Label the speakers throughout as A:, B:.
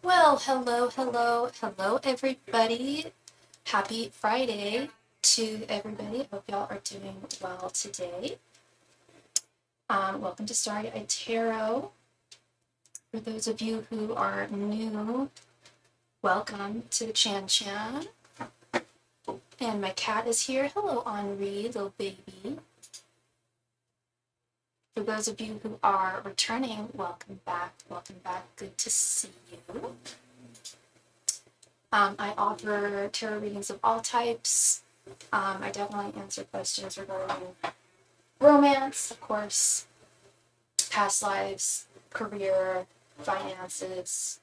A: Well, hello, everybody. Happy Friday to everybody. Hope y'all are doing well today. Welcome to Starry Tarot. For those of you who are new, welcome to the Chan Chan. And my cat is here. Hello, Henri, little baby. For those of you who are returning, welcome back. Good to see you. I offer tarot readings of all types. I definitely answer questions regarding romance, of course, past lives, career, finances.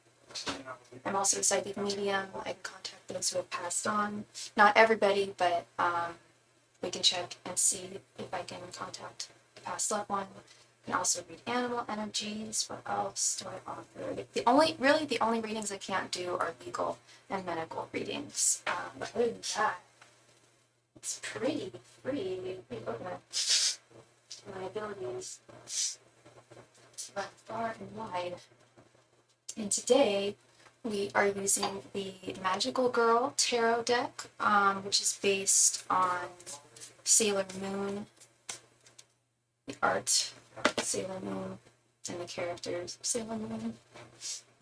A: I'm also a psychic medium. I can contact those who have passed on. Not everybody, but we can check and see if I can contact a past loved one. I can also read animal energies. What else do I offer? The only readings I can't do are legal and medical readings. But other than that, it's pretty free. Pretty open. My abilities run far and wide. And today we are using the Magical Girl Tarot deck, which is based on Sailor Moon, the art of Sailor Moon, and the characters of Sailor Moon.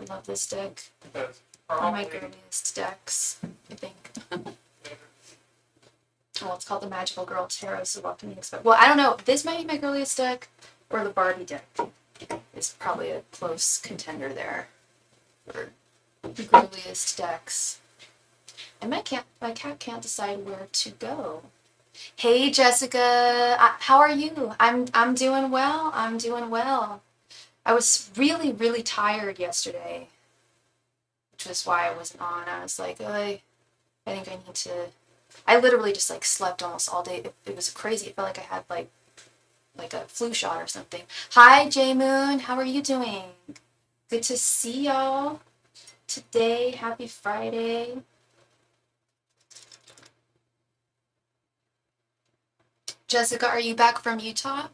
A: I love this deck. One of my girliest decks, I think. Well, it's called the Magical Girl Tarot, so what can you expect? Well, I don't know. This might be my girliest deck, or the Barbie deck. It's probably a close contender there for the girliest decks. And my cat can't decide where to go. Hey, Jessica. How are you? I'm doing well. I was really tired yesterday, which was why I wasn't on. I was like, I think I need to. I literally just like slept almost all day. It was crazy. It felt like I had like a flu shot or something. Hi, J Moon. How are you doing? Good to see y'all today. Happy Friday. Jessica, are you back from Utah?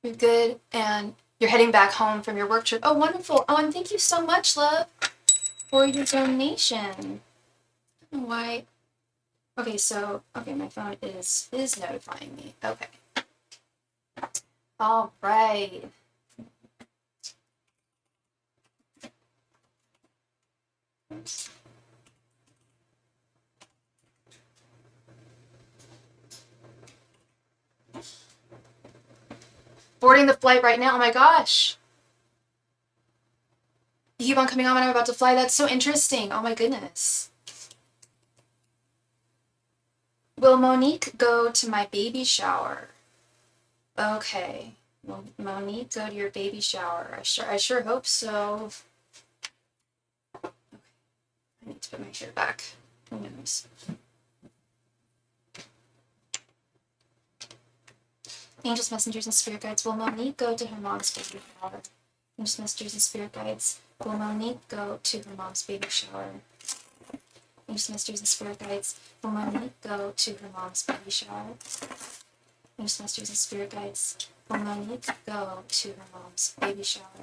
A: You're good, and you're heading back home from your work trip. Oh, wonderful. Oh, and thank you so much, love, for your donation. I don't know why. Okay, my phone is notifying me. Okay. All right. Boarding the flight right now. Oh my gosh. You keep on coming on when I'm about to fly. That's so interesting. Oh my goodness. Will Monique go to my baby shower? Okay. Will Monique go to your baby shower? I sure hope so. Okay. I need to put my hair back. Who knows? Angels, messengers, and spirit guides. Will Monique go to her mom's baby shower? Angels, messengers, and spirit guides. Will Monique go to her mom's baby shower? Angels, messengers, and spirit guides. Will Monique go to her mom's baby shower? Angels, messengers, and spirit guides. Will Monique go to her mom's baby shower?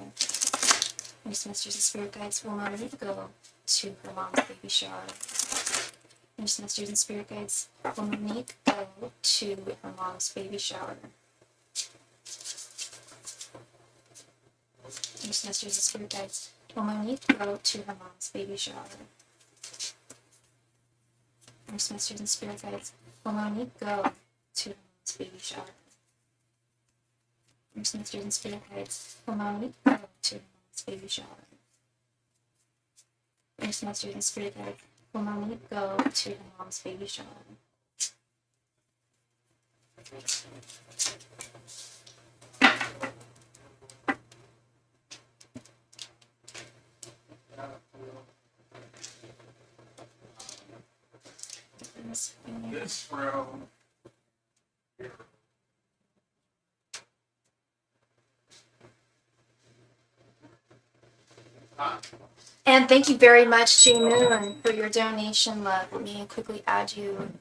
A: Angels, messengers, and spirit guides. Will Monique go to her mom's baby shower? Angels, messengers, and spirit guides. Will Monique go to her mom's baby shower? Angels, messengers, and spirit guides. Will Monique go to her mom's baby shower? Angels, messengers, and spirit guides. Will Monique go to her mom's baby shower? Angels, messengers, and spirit guides. Will Monique go to her mom's baby shower? Angels, messengers, and spirit guides. Will Monique go to her mom's baby shower?
B: This room.
A: And thank you very much, J Moon, for your donation, love. Let me quickly add you.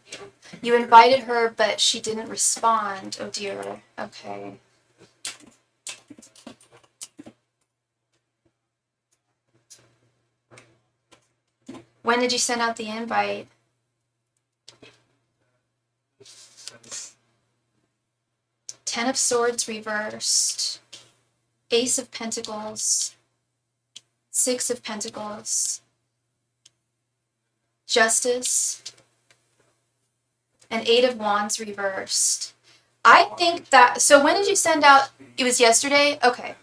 A: You invited her, but she didn't respond. Oh dear. Okay. When did you send out the invite? Ten of Swords reversed. Ace of Pentacles. Six of Pentacles. Justice. And Eight of Wands reversed. I think that, so when did you send out, it was yesterday? Okay.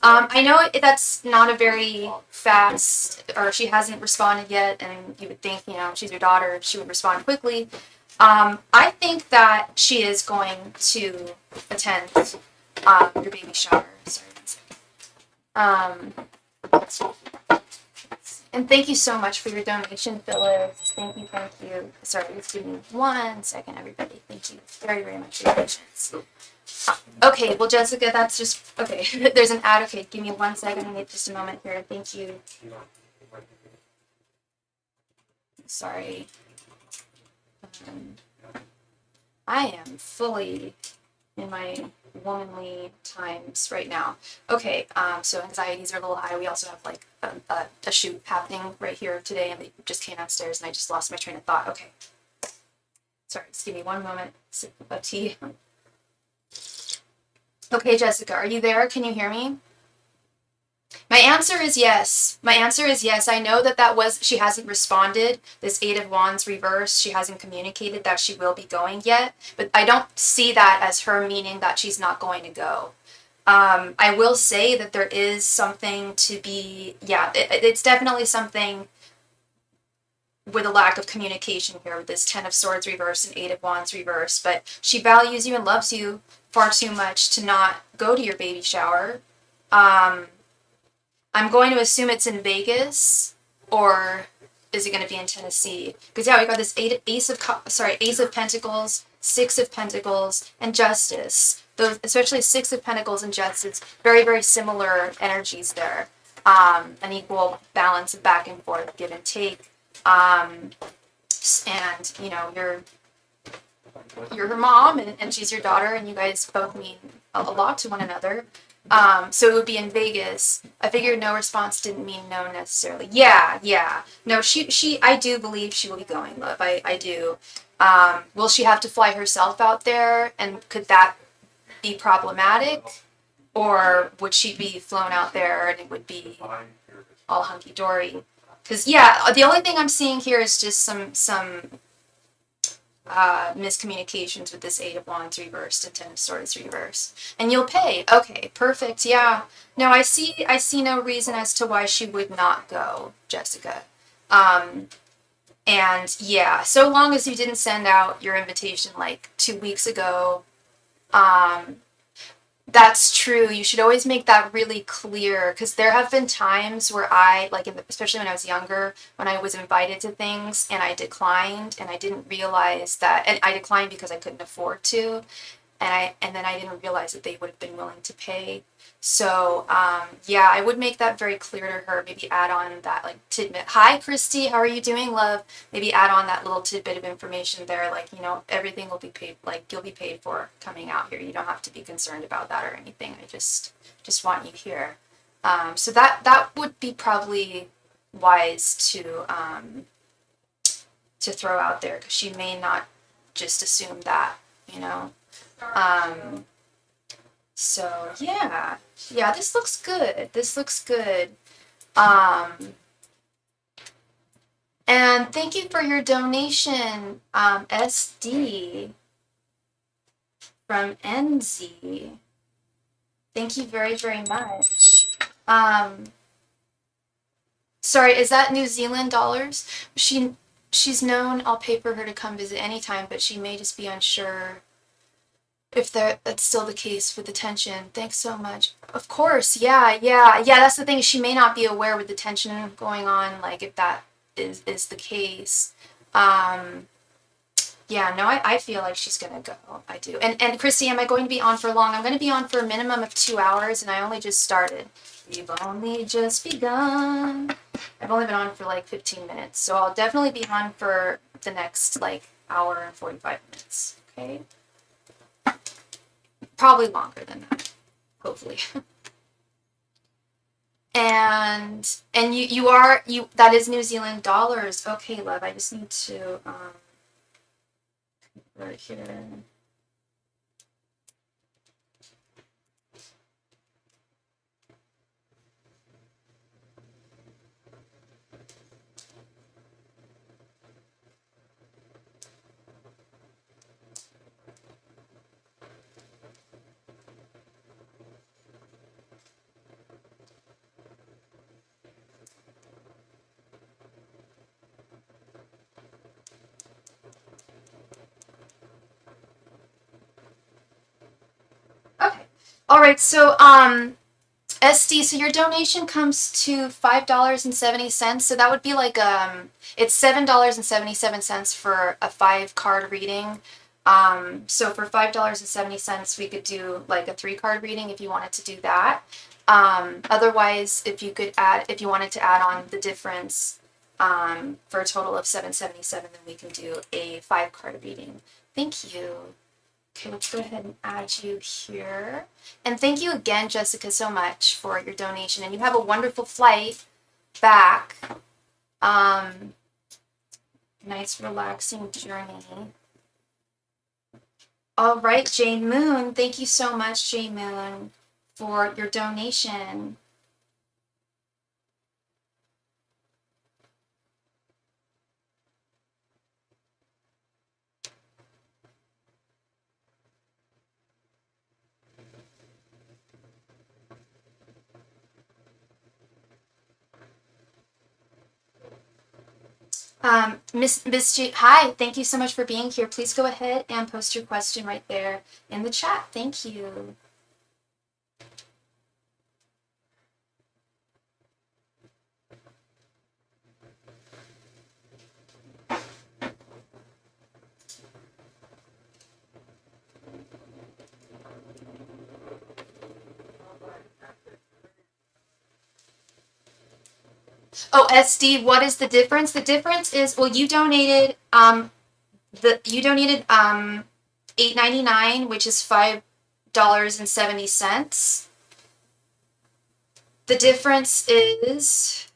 A: I know that's not a very fast, or she hasn't responded yet, and you would think, you know, she's your daughter, she would respond quickly. I think that she is going to attend your baby shower. Sorry, one second. And thank you so much for your donation, Phyllis. Thank you, thank you. Sorry, just give me 1 second, everybody. Thank you very, very much for your patience. Okay, well, Jessica, that's just, okay. There's an ad. Okay, give me 1 second. I need just a moment here. Thank you. Sorry. I am fully in my womanly times right now. Okay, so anxieties are a little high. We also have like a shoot happening right here today, and they just came downstairs, and I just lost my train of thought. Okay. Sorry, just give me 1 moment. Sip of tea. Okay, Jessica, are you there? Can you hear me? My answer is yes. My answer is yes. I know that she hasn't responded. This Eight of Wands reverse, she hasn't communicated that she will be going yet. But I don't see that as her meaning that she's not going to go. I will say that there is something to be, yeah, it's definitely something with a lack of communication here with this Ten of Swords reverse and Eight of Wands reverse. But she values you and loves you far too much to not go to your baby shower. I'm going to assume it's in Vegas, or is it going to be in Tennessee? Because yeah, we got this Ace of Pentacles, Six of Pentacles, and Justice. Those, especially Six of Pentacles and Justice, very, very similar energies there. An equal balance of back and forth, give and take. And you know, you're her mom, and she's your daughter, and you guys both mean a lot to one another. So it would be in Vegas. I figured no response didn't mean no necessarily. Yeah. No, I do believe she will be going, love. I do. Will she have to fly herself out there? And could that be problematic? Or would she be flown out there and it would be all hunky-dory? Because, yeah, the only thing I'm seeing here is just some miscommunications with this Eight of Wands reversed and Ten of Swords reversed. And you'll pay. Okay, perfect. Yeah. No, I see no reason as to why she would not go, Jessica. And yeah, so long as you didn't send out your invitation like 2 weeks ago, that's true. You should always make that really clear, because there have been times where I, like, especially when I was younger, when I was invited to things and I declined, and I didn't realize that, and I declined because I couldn't afford to, and then I didn't realize that they would have been willing to pay. So, yeah, I would make that very clear to her. Maybe add on that, like, tidbit. Hi, Christy. How are you doing, love? Maybe add on that little tidbit of information there. Like, you know, everything will be paid. Like, you'll be paid for coming out here. You don't have to be concerned about that or anything. I just want you here. So that would be probably wise to throw out there, because she may not just assume that, you know. So yeah, this looks good. And thank you for your donation, SD from NZ. Thank you very, very much. Sorry, is that New Zealand dollars? She's known I'll pay for her to come visit anytime, but she may just be unsure if that's still the case with the tension. Thanks so much. Of course, yeah, that's the thing. She may not be aware with the tension going on, like, if that is the case. Yeah, no, I feel like she's gonna go. I do. And Christy, am I going to be on for long? I'm gonna be on for a minimum of 2 hours, and I only just started. You've only just begun. I've only been on for like 15 minutes, so I'll definitely be on for the next like hour and 45 minutes, okay? Probably longer than that, hopefully. And you that is New Zealand dollars. Okay, love. I just need to right here. Okay. All right. So SD, so your donation comes to $5.70. So that would be like it's $7.77 for a 5-card reading. So for $5.70, we could do like a 3-card reading if you wanted to do that. Otherwise, if you wanted to add on the difference for a total of $7.77, then we can do a 5-card reading. Thank you. Okay, let's go ahead and add you here. And thank you again, Jessica, so much for your donation. And you have a wonderful flight back. Nice, relaxing journey. All right, Jane Moon. Thank you so much, Jane Moon, for your donation. Miss G, hi, thank you so much for being here. Please go ahead and post your question right there in the chat. Thank you. Oh, SD, what is the difference? The difference is, well, you donated $8.99, which is $5.70. The difference is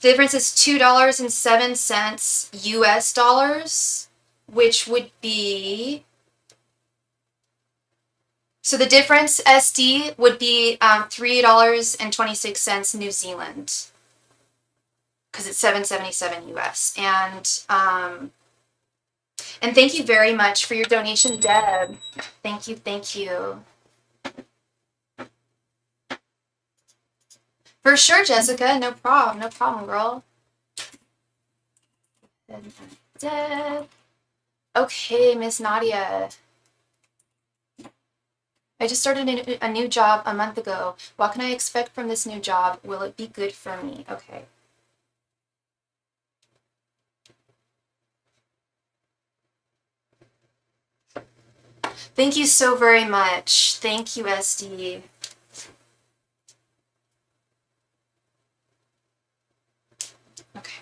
A: $2.07 US dollars, which would be, so the difference, SD, would be $3.26 New Zealand, because it's $7.77 US. And thank you very much for your donation, Deb. Thank you, thank you. For sure, Jessica. No problem, girl. Deb. Okay, Miss Nadia. I just started a new job a month ago. What can I expect from this new job? Will it be good for me? Okay. Thank you so very much. Thank you, SD. Okay.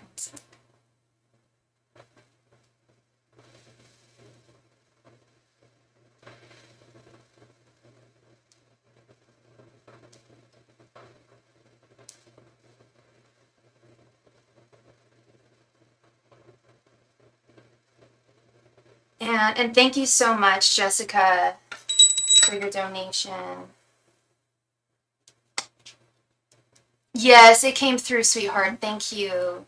A: And thank you so much, Jessica, for your donation. Yes, it came through, sweetheart. Thank you.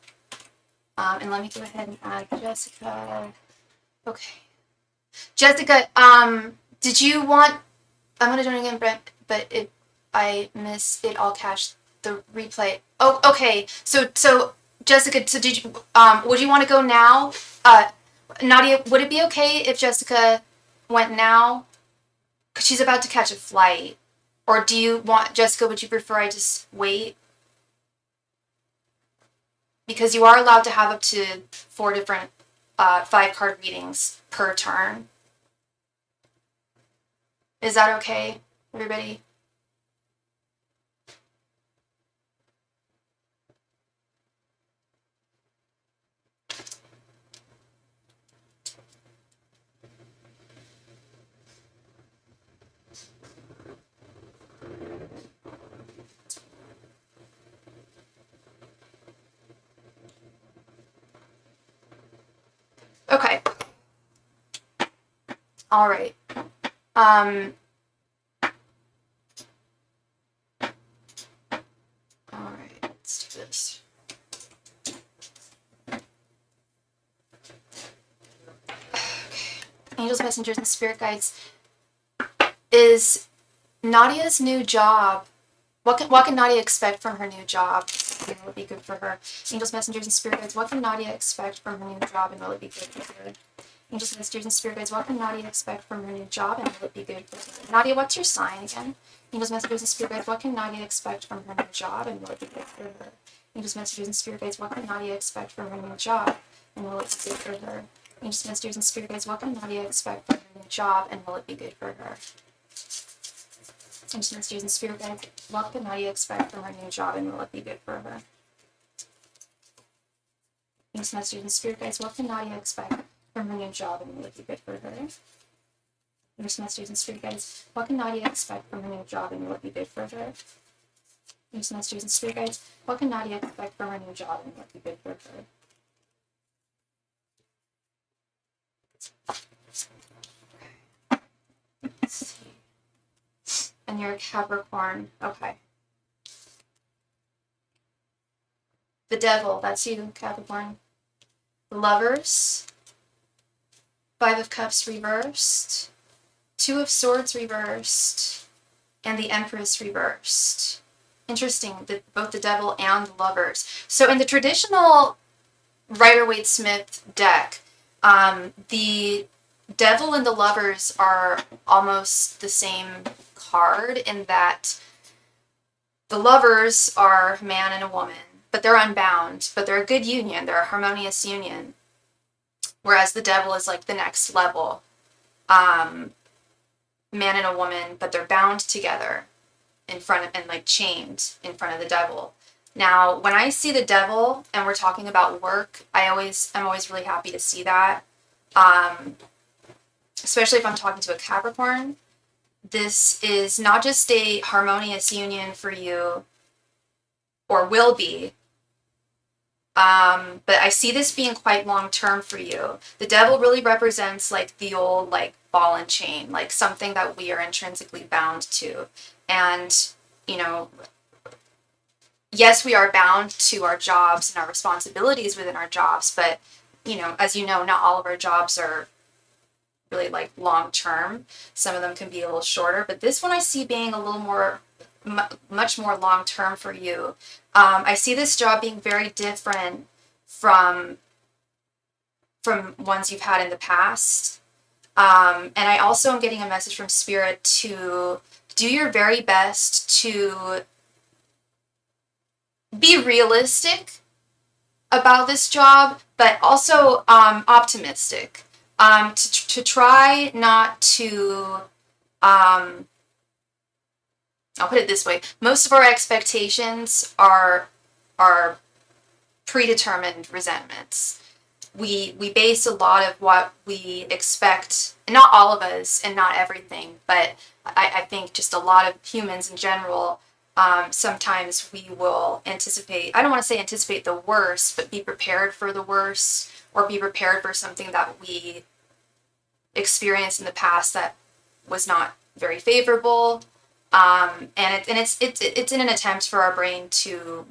A: And let me go ahead and add Jessica. Okay. Jessica, did you want, I'm gonna do it again, Brent, but I miss it all cash, the replay. Oh, okay. So Jessica, so did you, would you want to go now? Nadia, would it be okay if Jessica went now? Because she's about to catch a flight. Or do you want, Jessica, would you prefer I just wait? Because you are allowed to have up to 4 different 5-card readings per turn. Is that okay, everybody? Okay. All right. All right, let's do this. Okay. Angels, messengers, and spirit guides. Is Nadia's new job, what can Nadia expect from her new job? And will it be good for her? Angels, messengers, and spirit guides, what can Nadia expect from her new job, and will it be good for her? Angels, messengers, and spirit guides, what can Nadia expect from her new job, and will it be good for her? Nadia, what's your sign again? Angels, messengers, and spirit guides, what can Nadia expect from her new job, and will it be good for her? Angels, messengers, and spirit guides, what can Nadia expect from her new job, and will it be good for her? Angels, messengers, and spirit guides, what can Nadia expect from her new job, and will it be good for her? Angels, messengers, and spirit guides, what can Nadia expect from her new job, and will it be good for her? Angels, messengers, and spirit guides, what can Nadia expect from her new job, and will it be good for her? Angels, messengers, and spirit guides, what can Nadia expect from her new job, and will it be good for her? Angels, messengers, and spirit guides, what can Nadia expect from her new job, and will it be good for her? Let's see. And you're a Capricorn. Okay. The Devil, that's you, Capricorn. The Lovers. 5 of Cups reversed. 2 of Swords reversed. And the Empress reversed. Interesting, both the Devil and the Lovers. So in the traditional Rider-Waite-Smith deck, the Devil and the Lovers are almost the same card in that the Lovers are a man and a woman, but they're unbound, but they're a good union, they're a harmonious union. Whereas the Devil is like the next level. Man and a woman, but they're bound together in front of, and like chained in front of the Devil. Now, when I see the Devil and we're talking about work, I'm always really happy to see that. Especially if I'm talking to a Capricorn. This is not just a harmonious union for you, or will be, but I see this being quite long-term for you. The Devil really represents like the old like ball and chain, like something that we are intrinsically bound to. And, you know, yes, we are bound to our jobs and our responsibilities within our jobs, but, you know, as you know, not all of our jobs are really like long-term. Some of them can be a little shorter, but this one I see being a little more, much more long-term for you. I see this job being very different from ones you've had in the past. And I also am getting a message from Spirit to do your very best to be realistic about this job, but also optimistic. To try not to, I'll put it this way, most of our expectations are predetermined resentments. We base a lot of what we expect, and not all of us and not everything, but I think just a lot of humans in general, sometimes we will anticipate, I don't want to say anticipate the worst, but be prepared for the worst, or be prepared for something that we experienced in the past that was not very favorable. And it's in an attempt for our brain to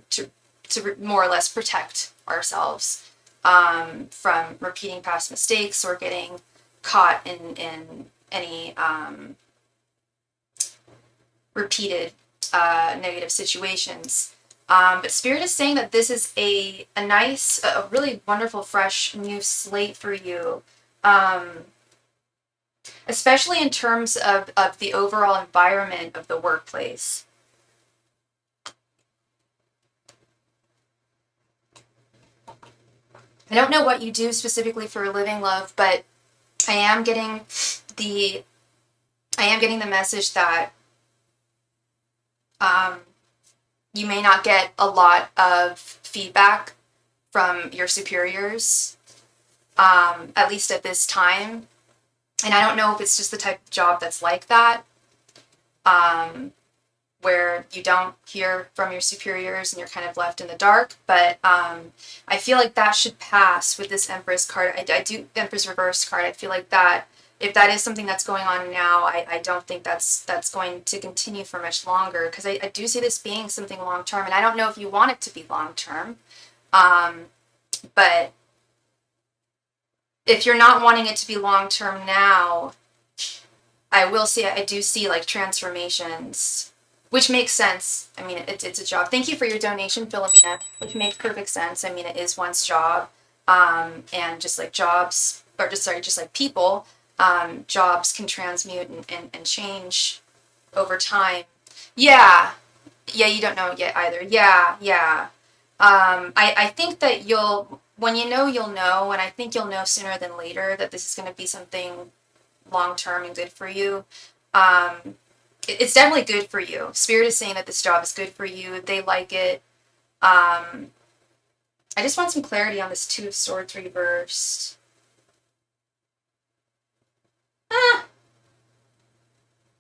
A: more or less protect ourselves from repeating past mistakes or getting caught in any repeated negative situations. But Spirit is saying that this is a nice, a really wonderful, fresh, new slate for you. Especially in terms of the overall environment of the workplace. I don't know what you do specifically for a living, love, but I am getting the message that you may not get a lot of feedback from your superiors, at least at this time. And I don't know if it's just the type of job that's like that. where you don't hear from your superiors and you're kind of left in the dark. But I feel like that should pass with this Empress card. I do Empress reverse card. I feel like that if that is something that's going on now, I don't think that's going to continue for much longer, because I do see this being something long term, and I don't know if you want it to be long term. But if you're not wanting it to be long term now, I do see like transformations, which makes sense. I mean, it's a job. Thank you for your donation, Philomena, which makes perfect sense. I mean, it is one's job. And just like jobs, or just like people, jobs can transmute and change over time. Yeah. Yeah, you don't know yet either. Yeah. I think that when you know, you'll know, and I think you'll know sooner than later that this is going to be something long-term and good for you. It's definitely good for you. Spirit is saying that this job is good for you. They like it. I just want some clarity on this Two of Swords reversed.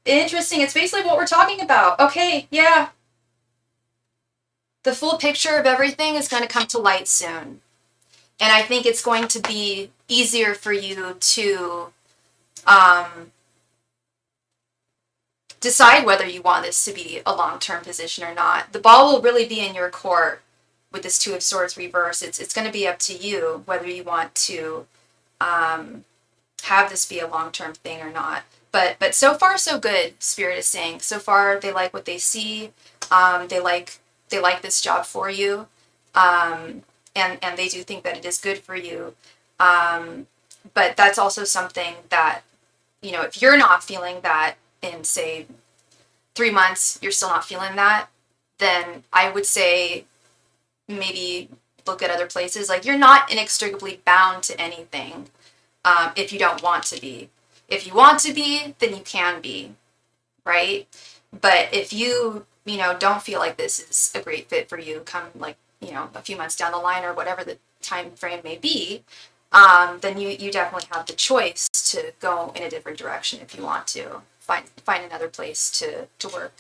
A: Interesting. It's basically what we're talking about. Okay, yeah. The full picture of everything is going to come to light soon. And I think it's going to be easier for you to decide whether you want this to be a long-term position or not. The ball will really be in your court with this Two of Swords reverse. It's going to be up to you whether you want to have this be a long-term thing or not. But so far so good, Spirit is saying. So far they like what they see. They like this job for you. And they do think that it is good for you. But that's also something that, you know, if you're not feeling that in, say, 3 months, you're still not feeling that, then I would say maybe look at other places. Like, you're not inextricably bound to anything if you don't want to be. If you want to be, then you can be, right? But if you don't feel like this is a great fit for you, come like, a few months down the line or whatever the time frame may be, then you definitely have the choice to go in a different direction if you want to find another place to work,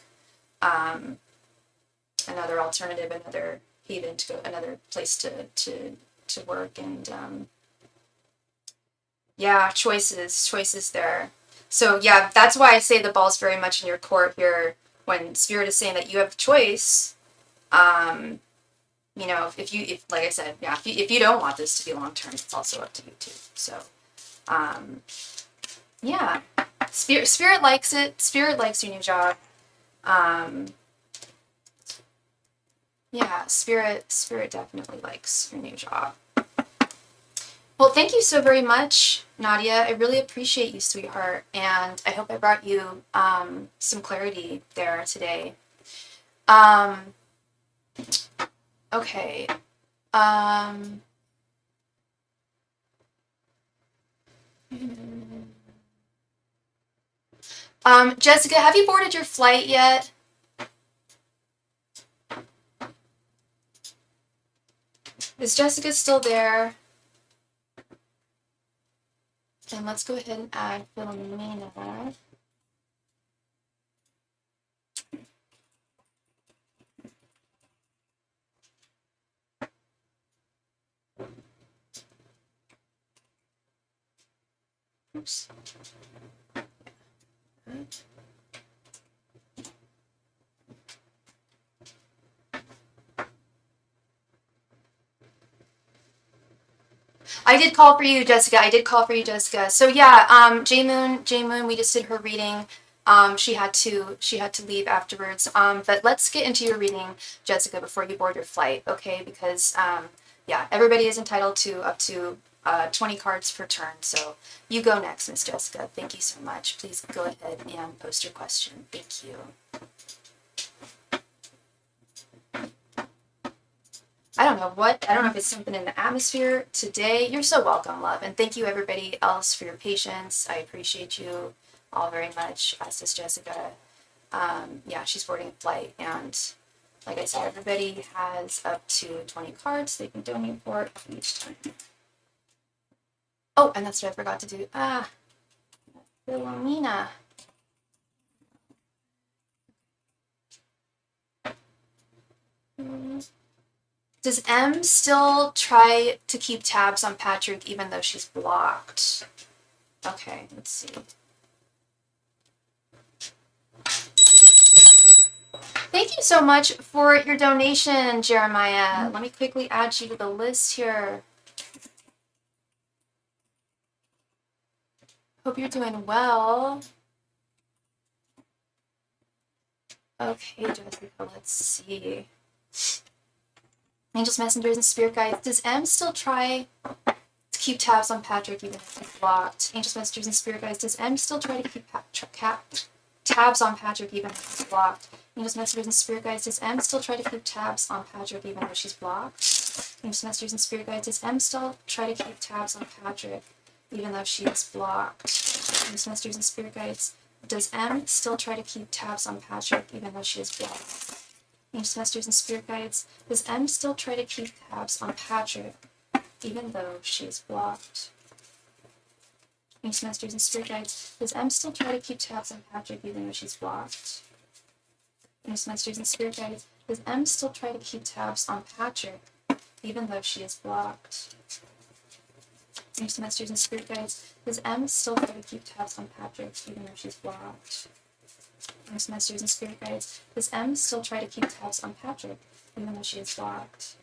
A: another alternative, another haven, to go, another place to work, and yeah, choices there. So yeah, that's why I say the ball's very much in your court here when Spirit is saying that you have the choice. If like I said, yeah, if you don't want this to be long term, it's also up to you too. So, yeah, Spirit likes it. Spirit likes your new job. Yeah, Spirit definitely likes your new job. Well, thank you so very much, Nadia. I really appreciate you, sweetheart, and I hope I brought you some clarity there today. Okay. Jessica, have you boarded your flight yet? Is Jessica still there? And let's go ahead and add Philomena. Oops. I did call for you, Jessica. So yeah, J Moon, we just did her reading. She had to leave afterwards. But let's get into your reading, Jessica, before you board your flight, okay? Because yeah, everybody is entitled to up to 20 cards per turn. So you go next, Miss Jessica. Thank you so much. Please go ahead and post your question. Thank you. I don't know if it's something in the atmosphere today. You're so welcome, love. And thank you everybody else for your patience. I appreciate you all very much. As does Jessica. Yeah, she's boarding a flight. And like I said, everybody has up to 20 cards they can donate for each time. Oh, and that's what I forgot to do. Philomena. Does M still try to keep tabs on Patrick even though she's blocked? Okay, let's see. Thank you so much for your donation, Jeremiah. Let me quickly add you to the list here. Hope you're doing well. Okay, Jessica, let's see. Angels, messengers, and spirit guides. Does M still try to keep tabs on Patrick even if he's blocked? Angels, messengers, and spirit guides. Does M still try to keep tabs on Patrick even if he's blocked? Angels, messengers, and spirit guides. Does M still try to keep tabs on Patrick even though she's blocked? Angels, messengers, and spirit guides. Does M still try to keep tabs on Patrick even though she's blocked? Angels, messengers, and spirit guides. Does M still try to keep tabs on Patrick even though she is blocked? Angels, messengers, and spirit guides. Does M still try to keep tabs on Patrick even though she is blocked? Angels, messengers, and spirit guides. Does M still try to keep tabs on Patrick even though she's blocked? Angels, messengers, and spirit guides. Does M still try to keep tabs on Patrick even though she is blocked? Angels, messengers, and spirit guides. Does M still try to keep tabs on Patrick even though she's blocked? Angels, messengers, and spirit guides. Does M still try to keep tabs on Patrick even though she is blocked?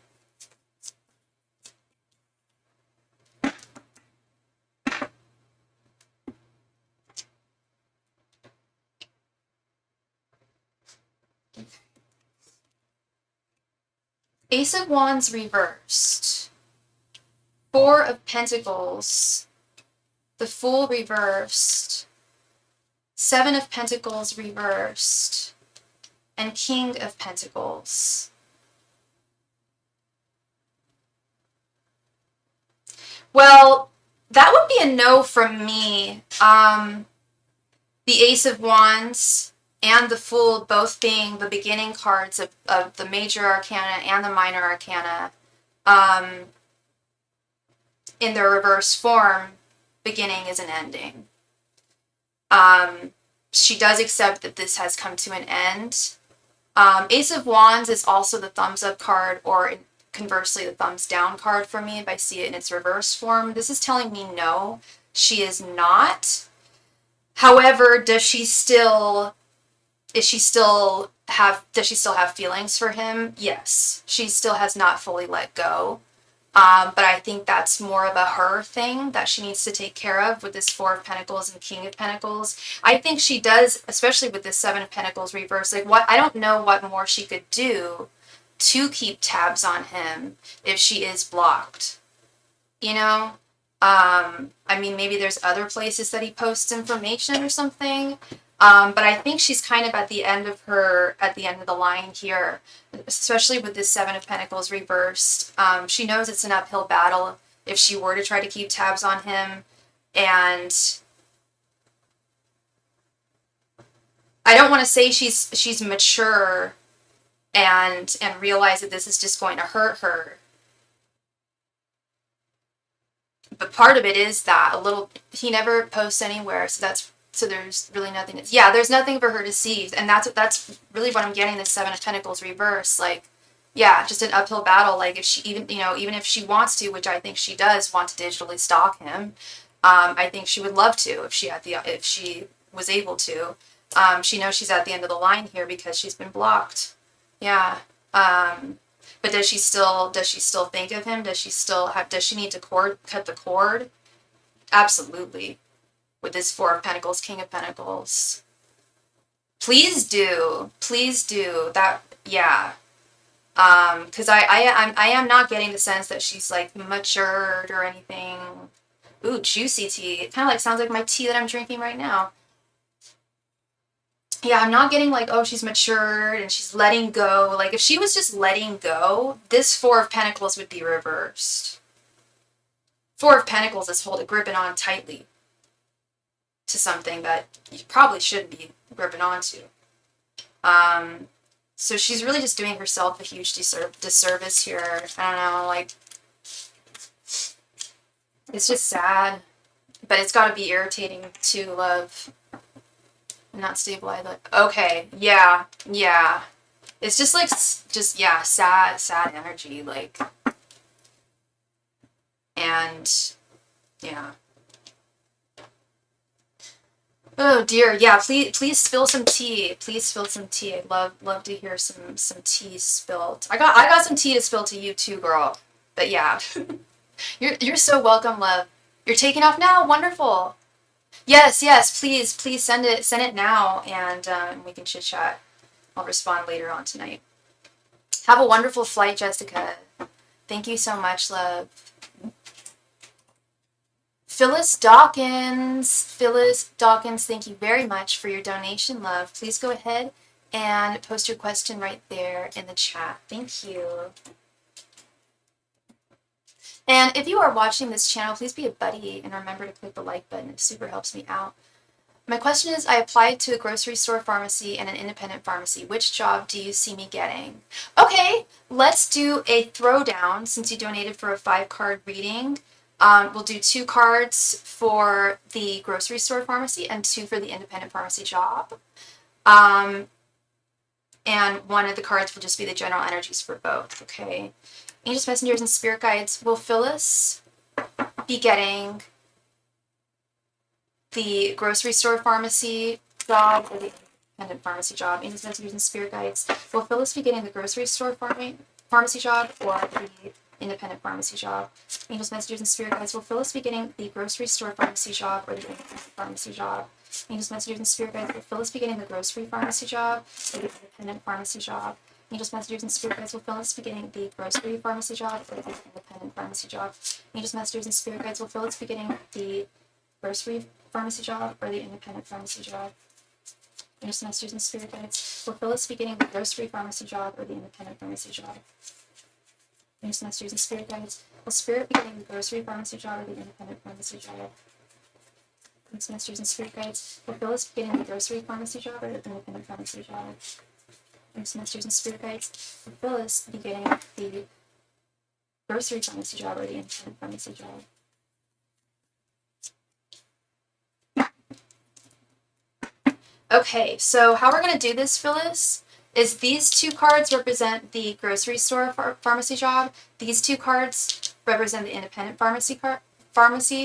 A: Ace of Wands reversed. Four of Pentacles. The Fool reversed. Seven of Pentacles reversed. And King of Pentacles. Well, that would be a no from me. The Ace of Wands and the Fool both being the beginning cards of the Major Arcana and the Minor Arcana. In their reverse form, beginning is an ending. She does accept that this has come to an end. Ace of Wands is also the thumbs up card, or conversely the thumbs down card for me if I see it in its reverse form. This is telling me no, she is not. However, does she still have feelings for him? Yes. She still has not fully let go. But I think that's more of a her thing that she needs to take care of with this Four of Pentacles and King of Pentacles. I think she does, especially with this Seven of Pentacles reverse. I don't know what more she could do to keep tabs on him if she is blocked. You know? I mean, maybe there's other places that he posts information or something. But I think she's kind of at the end of the line here, especially with this Seven of Pentacles reversed. She knows it's an uphill battle if she were to try to keep tabs on him. And I don't want to say she's mature and realize that this is just going to hurt her. But part of it is that he never posts anywhere, so there's really nothing. There's nothing for her to see, and that's really what I'm getting. This Seven of Pentacles reverse, just an uphill battle. Like if she even if she wants to, which I think she does want to digitally stalk him, I think she would love to if she was able to. She knows she's at the end of the line here because she's been blocked. Yeah. But does she still think of him? Does she need to cut the cord? Absolutely. With this Four of Pentacles, King of Pentacles. Please do that. Yeah. Because I am not getting the sense that she's matured or anything. Ooh, juicy tea. It kind of sounds like my tea that I'm drinking right now. Yeah, I'm not getting she's matured and she's letting go. If she was just letting go, this Four of Pentacles would be reversed. Four of Pentacles is gripping on tightly to something that you probably shouldn't be gripping onto. So she's really just doing herself a huge disservice here. I don't know, it's just sad, but it's got to be irritating to love. Not stable either. Okay, yeah. It's just like, just, yeah, sad energy, like, and, yeah. Oh dear, yeah, please spill some tea. Please spill some tea. I'd love to hear some tea spilled. I got some tea to spill to you too, girl. But yeah. You're so welcome, love. You're taking off now? Wonderful. Yes, please send it now, and we can chit chat. I'll respond later on tonight. Have a wonderful flight, Jessica. Thank you so much, love. Phyllis Dawkins, thank you very much for your donation, love. Please go ahead and post your question right there in the chat. Thank you. And if you are watching this channel, please be a buddy and remember to click the like button. It super helps me out. My question is, I applied to a grocery store pharmacy and an independent pharmacy. Which job do you see me getting? Okay, let's do a throwdown since you donated for a 5-card reading. We'll do 2 cards for the grocery store pharmacy and 2 for the independent pharmacy job. And one of the cards will just be the general energies for both, okay? Angels, messengers, and spirit guides, will Phyllis be getting the grocery store pharmacy job or the independent pharmacy job? Angels, messengers, and spirit guides, will Phyllis be getting the grocery store pharmacy job or the independent pharmacy job? Angels, messengers, and spirit guides, will Phyllis be getting the grocery store pharmacy job or the independent pharmacy job? Angels, messengers, and spirit guides, will Phyllis be getting the grocery pharmacy job or the independent pharmacy job? Angels, messengers, and spirit guides, will Phyllis be getting the grocery pharmacy job or the independent pharmacy job? Angels, messengers, and spirit guides, will Phyllis be getting the grocery pharmacy job or the independent pharmacy job? Angels, messengers, and spirit guides, will Phyllis be getting the grocery pharmacy job or the independent pharmacy job? Angels, messengers, and spirit guides, will Spirit be getting the grocery pharmacy job or the independent pharmacy job? Angels, messengers, and spirit guides, will Phyllis be getting the grocery pharmacy job or the independent pharmacy job? Angels, messengers, and spirit guides, will Phyllis be getting the grocery pharmacy job or the independent pharmacy job? Okay, so how we're going to do this, Phyllis, is these 2 cards represent the grocery store pharmacy job. These 2 cards represent the independent pharmacy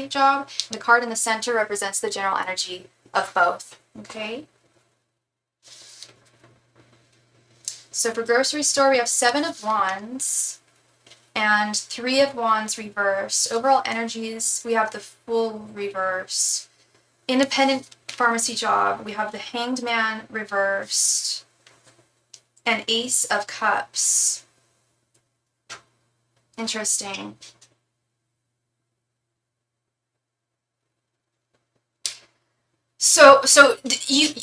A: job. The card in the center represents the general energy of both, okay? So for grocery store, we have 7 of Wands and 3 of Wands reversed. Overall energies, we have the Fool reversed. Independent pharmacy job, we have the Hanged Man reversed and Ace of Cups. Interesting. So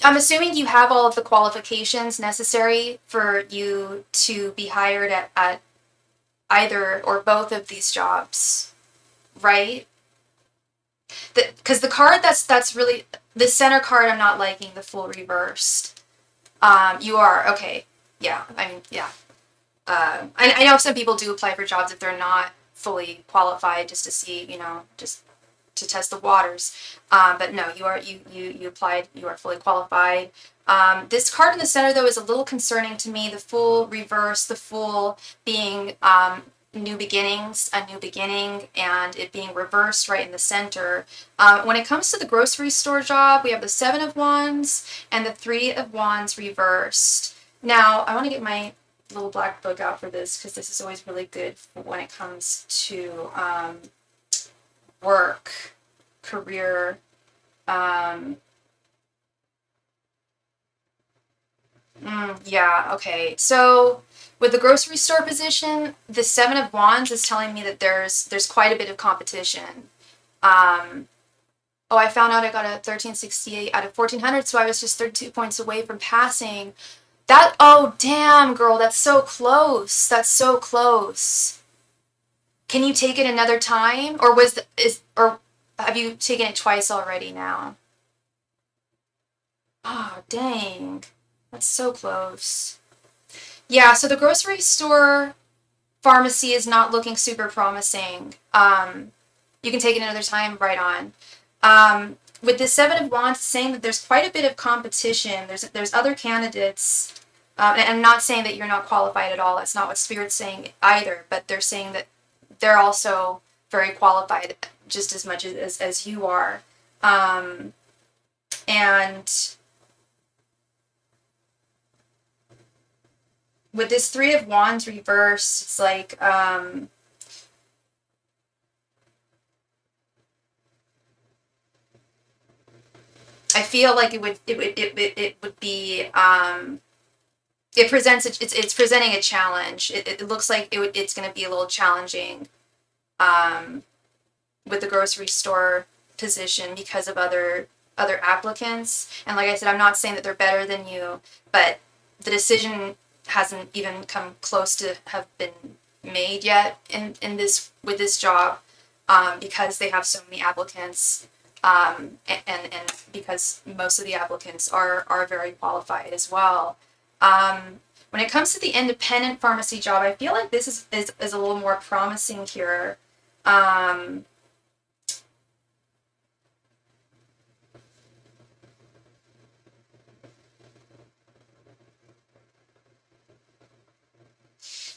A: I'm assuming you have all of the qualifications necessary for you to be hired at either or both of these jobs, right? Because the card that's really the center card, I'm not liking the Fool reversed. You are okay. Yeah, I mean, yeah. I know some people do apply for jobs if they're not fully qualified, just to see, just to test the waters. But no, you applied. You are fully qualified. This card in the center, though, is a little concerning to me. The Fool reverse, the Fool being new beginnings, a new beginning, and it being reversed right in the center. When it comes to the grocery store job, we have the 7 of Wands and the 3 of Wands reversed. Now, I want to get my little black book out for this because this is always really good when it comes to work, career. Yeah, okay. So with the grocery store position, the 7 of Wands is telling me that there's quite a bit of competition. Oh, I found out I got a 1368 out of 1400, so I was just 32 points away from passing. Oh, damn, girl, that's so close. That's so close. Can you take it another time? Or have you taken it twice already now? Oh, dang. That's so close. Yeah, so the grocery store pharmacy is not looking super promising. You can take it another time, right on. With the 7 of Wands, saying that there's quite a bit of competition. There's other candidates And I'm not saying that you're not qualified at all. That's not what Spirit's saying either. But they're saying that they're also very qualified just as much as you are. And with this Three of Wands reversed, it's like, I feel like it would be, it's presenting a challenge. It looks like it's going to be a little challenging, with the grocery store position because of other applicants. And like I said, I'm not saying that they're better than you, but the decision hasn't even come close to have been made yet in this with this job, because they have so many applicants, and because most of the applicants are very qualified as well. When it comes to the independent pharmacy job, I feel like this is a little more promising here.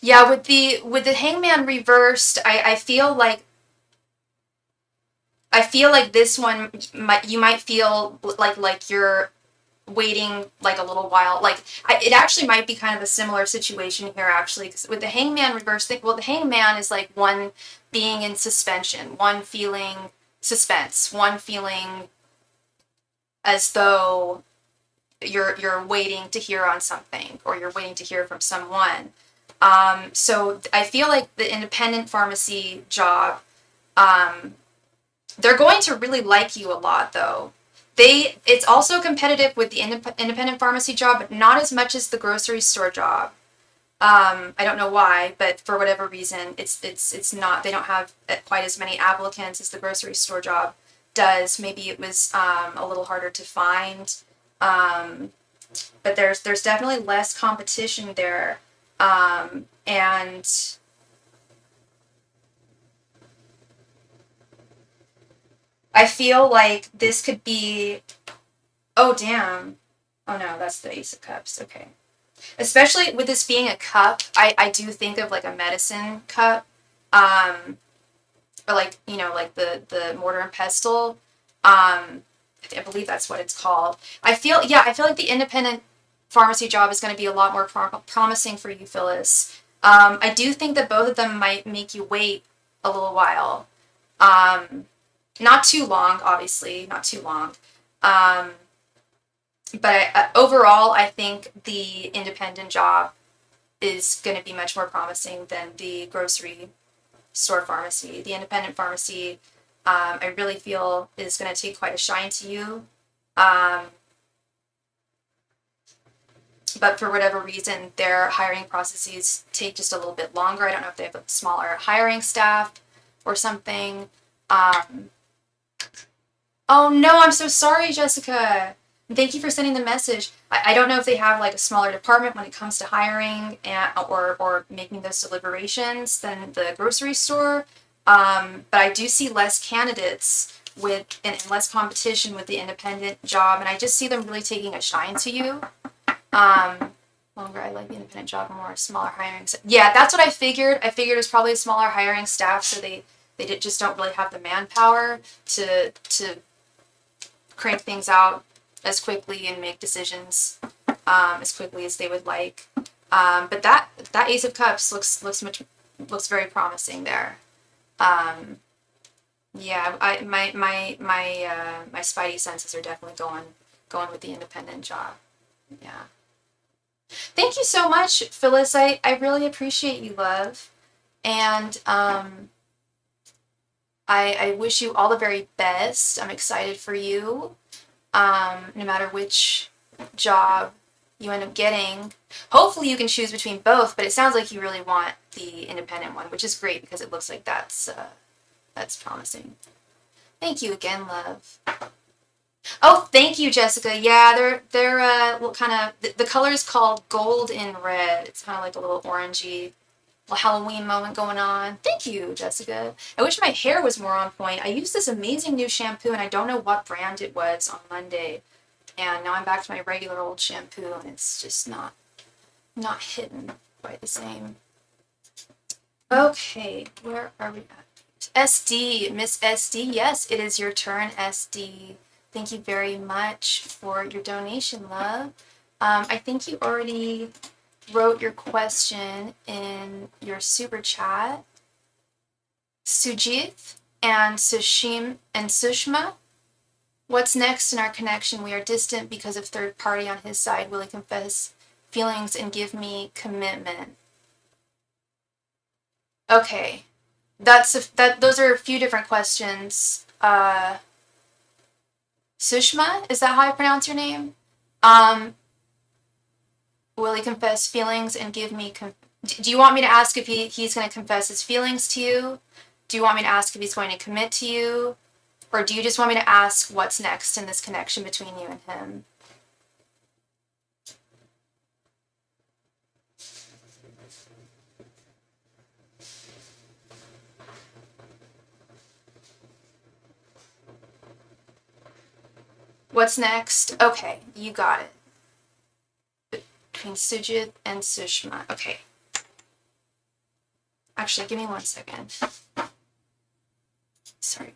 A: Yeah, with the Hangman reversed, I feel like this one you might feel like you're waiting like a little while. Like it actually might be kind of a similar situation here actually, because with the Hangman reverse thing, well, the Hangman is like one being in suspension, one feeling suspense, one feeling as though you're waiting to hear on something, or you're waiting to hear from someone. So I feel like the independent pharmacy job, they're going to really like you a lot, though. It's also competitive with the independent pharmacy job, but not as much as the grocery store job. I don't know why, but for whatever reason, it's not. They don't have quite as many applicants as the grocery store job does. Maybe it was a little harder to find, but there's definitely less competition there. And I feel like this could be, oh damn, oh no, that's the Ace of Cups, okay. Especially with this being a cup, I do think of like a medicine cup, or like, like the mortar and pestle, I believe that's what it's called. I feel like the independent pharmacy job is going to be a lot more promising for you, Phyllis. I do think that both of them might make you wait a little while. Not too long, obviously, not too long. But overall, I think the independent job is going to be much more promising than the grocery store pharmacy. The independent pharmacy, I really feel is going to take quite a shine to you. But for whatever reason, their hiring processes take just a little bit longer. I don't know if they have a smaller hiring staff or something. Oh no, I'm so sorry, Jessica. Thank you for sending the message. I don't know if they have like a smaller department when it comes to hiring or making those deliberations than the grocery store. But I do see less candidates and less competition with the independent job, and I just see them really taking a shine to you. Longer, I like the independent job more, smaller hiring. Yeah, that's what I figured. I figured it was probably a smaller hiring staff, so they just don't really have the manpower to crank things out as quickly and make decisions as quickly as they would like. But that Ace of Cups looks very promising there. Yeah, my spidey senses are definitely going with the independent job. Yeah. Thank you so much, Phyllis. I really appreciate you, love. And I wish you all the very best. I'm excited for you. No matter which job you end up getting. Hopefully you can choose between both, but it sounds like you really want the independent one, which is great because it looks like that's promising. Thank you again, love. Oh, thank you, Jessica. Yeah, they're kind of, the color is called gold and red. It's kind of like a little orangey, little Halloween moment going on. Thank you, Jessica. I wish my hair was more on point. I used this amazing new shampoo, and I don't know what brand it was on Monday. And now I'm back to my regular old shampoo, and it's just not not hidden by the same. Okay, where are we at? SD, Miss SD, yes, it is your turn, SD. Thank you very much for your donation, love. I think you already wrote your question in your super chat. Sujit and Sushim and Sushma, what's next in our connection? We are distant because of third party on his side. Will he confess feelings and give me commitment? Okay, those are a few different questions. Sushma, is that how I pronounce your name? Will he confess feelings and give me do you want me to ask if he's going to confess his feelings to you? Do you want me to ask if he's going to commit to you? Or do you just want me to ask what's next in this connection between you and him? What's next? Okay, you got it. Between Sujit and Sushma. Okay. Actually, give me 1 second. Sorry.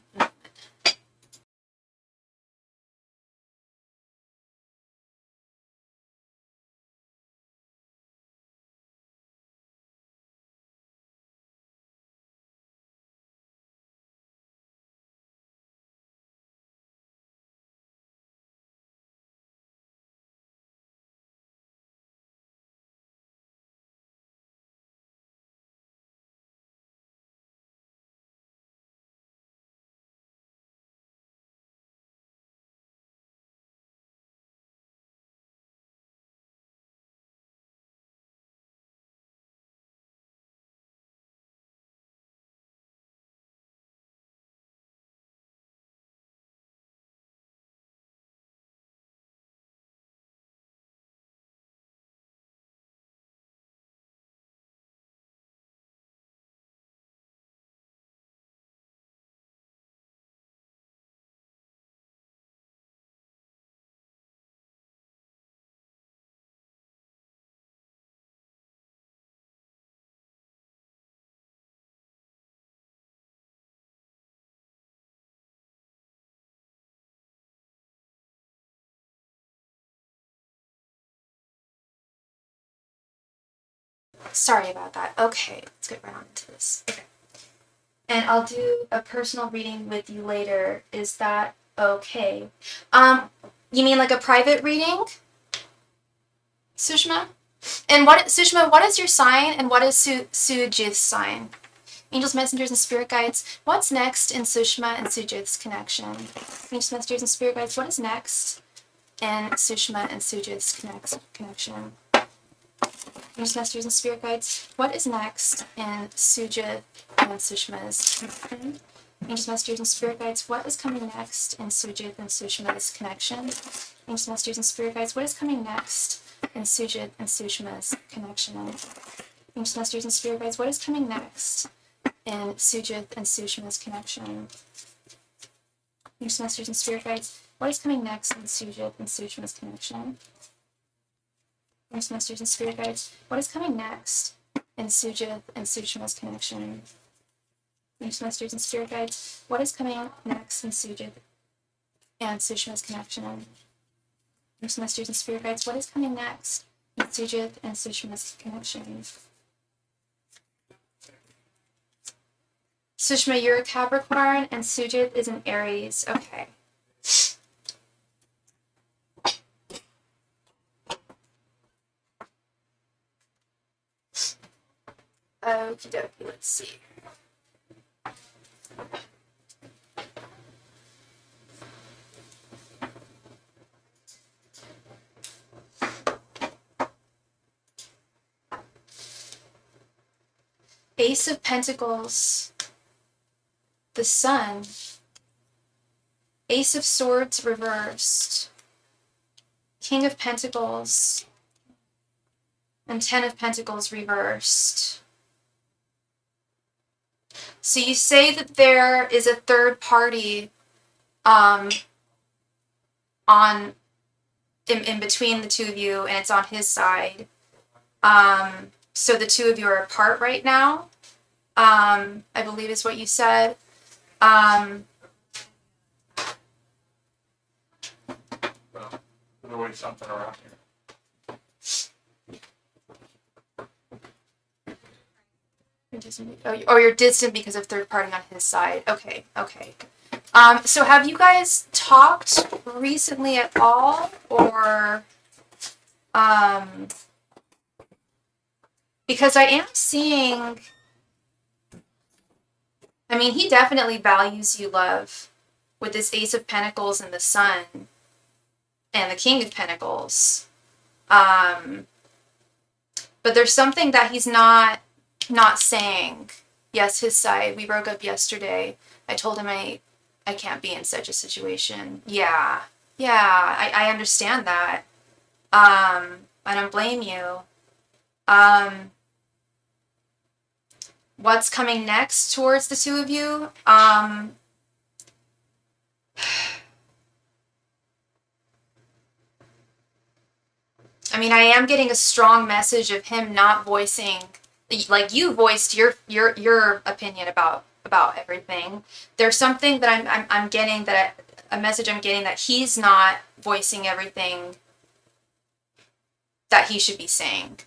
A: Sorry about that. Okay, let's get right on into this. Okay. And I'll do a personal reading with you later. Is that okay? You mean like a private reading? Sushma? And Sushma, what is your sign and what is Sujit's sign? Angels, messengers, and spirit guides. What's next in Sushma and Sujit's connection? Angels, messengers, and spirit guides. What is next in Sushma and Sujit's connection? Angels, messengers, and spirit guides. What is next in Sujit and Sushma's connection? Angels, messengers, and spirit guides. What is coming next in Sujit and Sushma's connection? Angels, messengers, and spirit guides. What is coming next in Sujit and Sushma's connection? Angels, messengers, and spirit guides. What is coming next in Sujit and Sushma's connection? Angels, messengers, and spirit guides. What is coming next in Sujit and Sushma's connection? Angels, messengers, and spirit guides. What is coming next in Sujit and Sushma's connection? Angels, messengers, and spirit guides. What is coming next in Sujit and Sushma's connection? Angels, messengers, and spirit guides. What is coming next in Sujit and Sushma's connection? Sushma, you're a Capricorn, and Sujit is an Aries. Okay. Okie dokie, let's see. Ace of Pentacles, the Sun, Ace of Swords reversed, King of Pentacles, and Ten of Pentacles reversed. So you say that there is a third party in between the two of you, and it's on his side. So the two of you are apart right now, I believe is what you said.
B: Well, there's always something around here.
A: Oh, you're distant because of third party on his side. Okay. So have you guys talked recently at all, or because I am seeing, I mean, he definitely values you, love, with this Ace of Pentacles and the Sun and the King of Pentacles. But there's something that he's not saying. Yes, his side. We broke up yesterday. I told him I can't be in such a situation. Yeah, I understand that. I don't blame you. What's coming next towards the two of you? I mean, I am getting a strong message of him not voicing, like you voiced your opinion about everything. There's something that I'm getting, that a message I'm getting, that he's not voicing everything that he should be saying.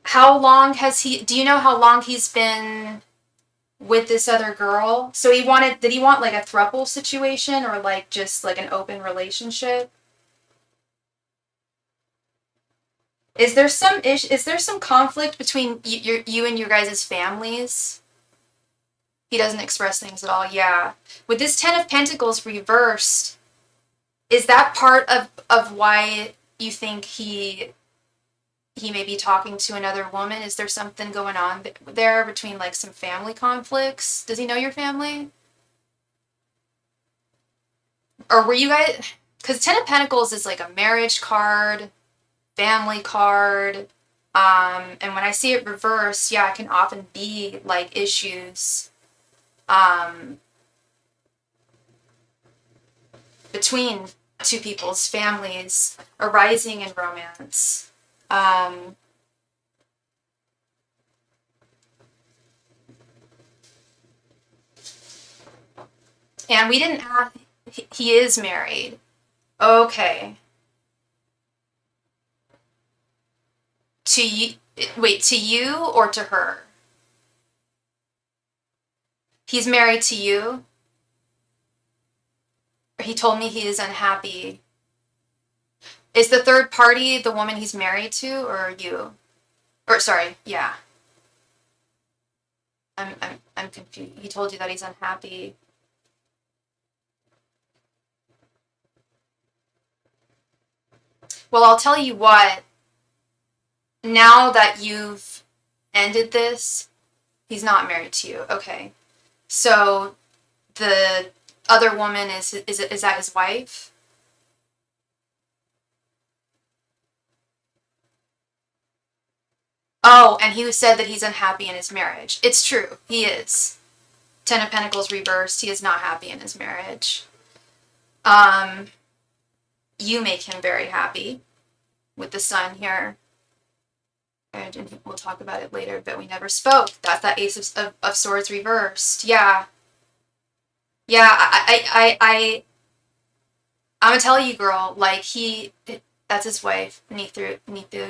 A: How long has do you know how long he's been with this other girl? So did he want like a throuple situation, or like just like an open relationship? Is there some conflict between you and your guys' families? He doesn't express things at all. Yeah. With this Ten of Pentacles reversed, is that part of why you think he may be talking to another woman? Is there something going on there between like some family conflicts? Does he know your family? Or were you guys, because Ten of Pentacles is like a marriage card, family card, and when I see it reverse, yeah, it can often be like issues between two people's families arising in romance. And we didn't ask, he is married. Okay. To you, wait, to you or to her? He's married to you? He told me he is unhappy. Is the third party the woman he's married to, or you? Or sorry, yeah. I'm confused. He told you that he's unhappy. Well, I'll tell you what. Now that you've ended this, he's not married to you. Okay. So the other woman is that his wife? Oh, and he said that he's unhappy in his marriage. It's true. He is. Ten of Pentacles reversed. He is not happy in his marriage. You make him very happy with the Sun here. And we'll talk about it later, but we never spoke. That's that Ace of Swords reversed. Yeah. Yeah, I'm gonna tell you, girl, like that's his wife, Nithu.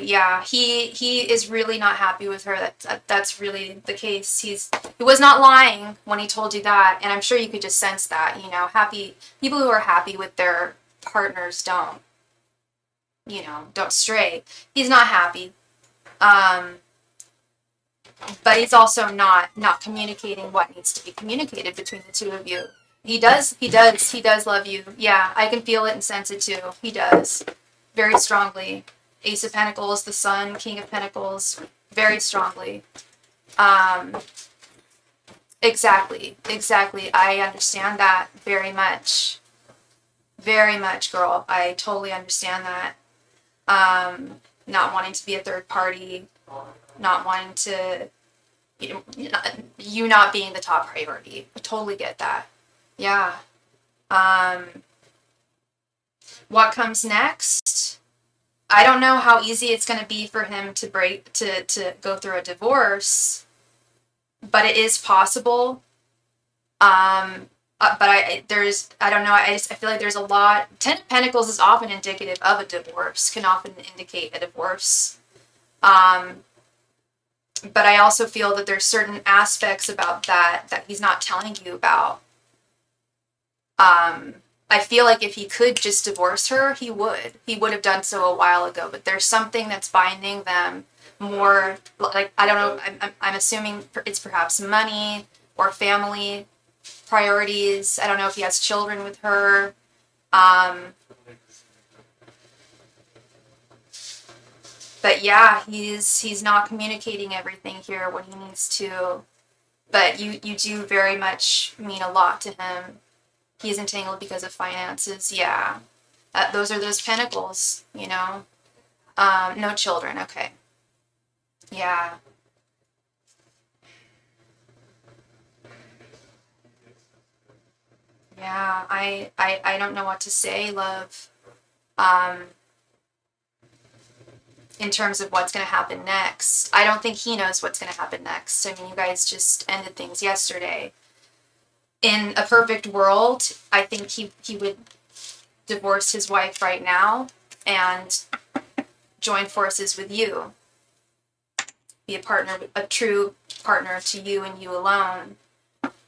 A: Yeah, he is really not happy with her. That's really the case. He was not lying when he told you that, and I'm sure you could just sense that. You know, happy people who are happy with their partners don't stray. He's not happy, but he's also not communicating what needs to be communicated between the two of you. He does love you. Yeah, I can feel it and sense it too. He does. Very strongly. Ace of Pentacles, the Sun, King of Pentacles, very strongly. Exactly. I understand that very much. Very much, girl. I totally understand that. Not wanting to be a third party, not wanting to you not being the top priority. I totally get that. Yeah. What comes next? I don't know how easy it's going to be for him to go through a divorce, but it is possible. But I don't know. I feel like there's a lot. 10 of Pentacles is often indicative of a divorce. Can often indicate a divorce. But I also feel that there's certain aspects about that he's not telling you about. I feel like if he could just divorce her, he would. He would have done so a while ago. But there's something that's binding them more. Like, I don't know. I'm assuming it's perhaps money or family priorities. I don't know if he has children with her. But yeah, he's not communicating everything here when he needs to. But you do very much mean a lot to him. He's entangled because of finances. Yeah. Those are those pentacles, you know. No children. Okay. Yeah. Yeah. I don't know what to say, love. In terms of what's going to happen next. I don't think he knows what's going to happen next. I mean, you guys just ended things yesterday. In a perfect world, I think he would divorce his wife right now and join forces with you. Be a partner, a true partner to you and you alone.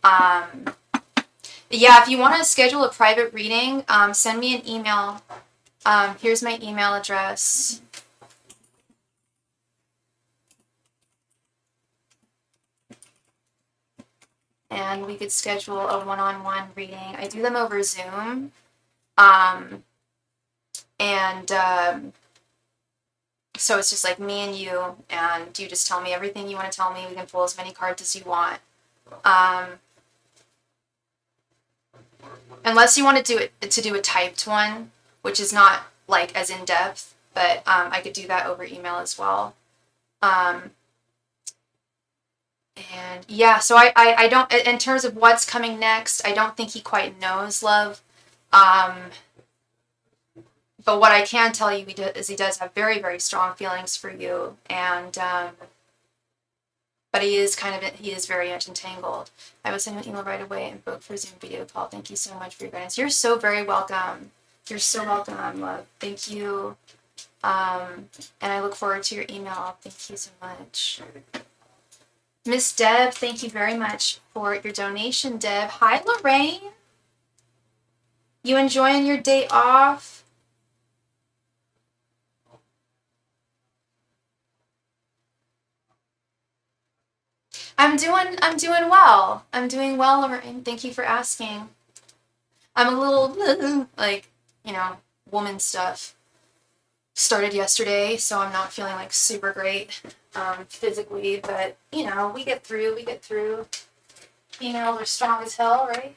A: Yeah, if you want to schedule a private reading, send me an email. Here's my email address. And we could schedule a one-on-one reading. I do them over Zoom. So it's just like me and you just tell me everything you want to tell me. We can pull as many cards as you want. Unless you want to do a typed one, which is not like as in depth, but I could do that over email as well. And yeah, so I don't, in terms of what's coming next, I don't think he quite knows, love. But what I can tell you is he does have very, very strong feelings for you. And, but he is very much entangled. I will send you an email right away and book for Zoom video call. Thank you so much for your guidance. You're so very welcome. You're so welcome, love. Thank you. And I look forward to your email. Thank you so much. Miss Deb, thank you very much for your donation, Deb. Hi, Lorraine. You enjoying your day off? I'm doing well. I'm doing well, Lorraine. Thank you for asking. I'm a little like, woman stuff. Started yesterday, so I'm not feeling like super great physically, but we get through. Females are strong as hell, right?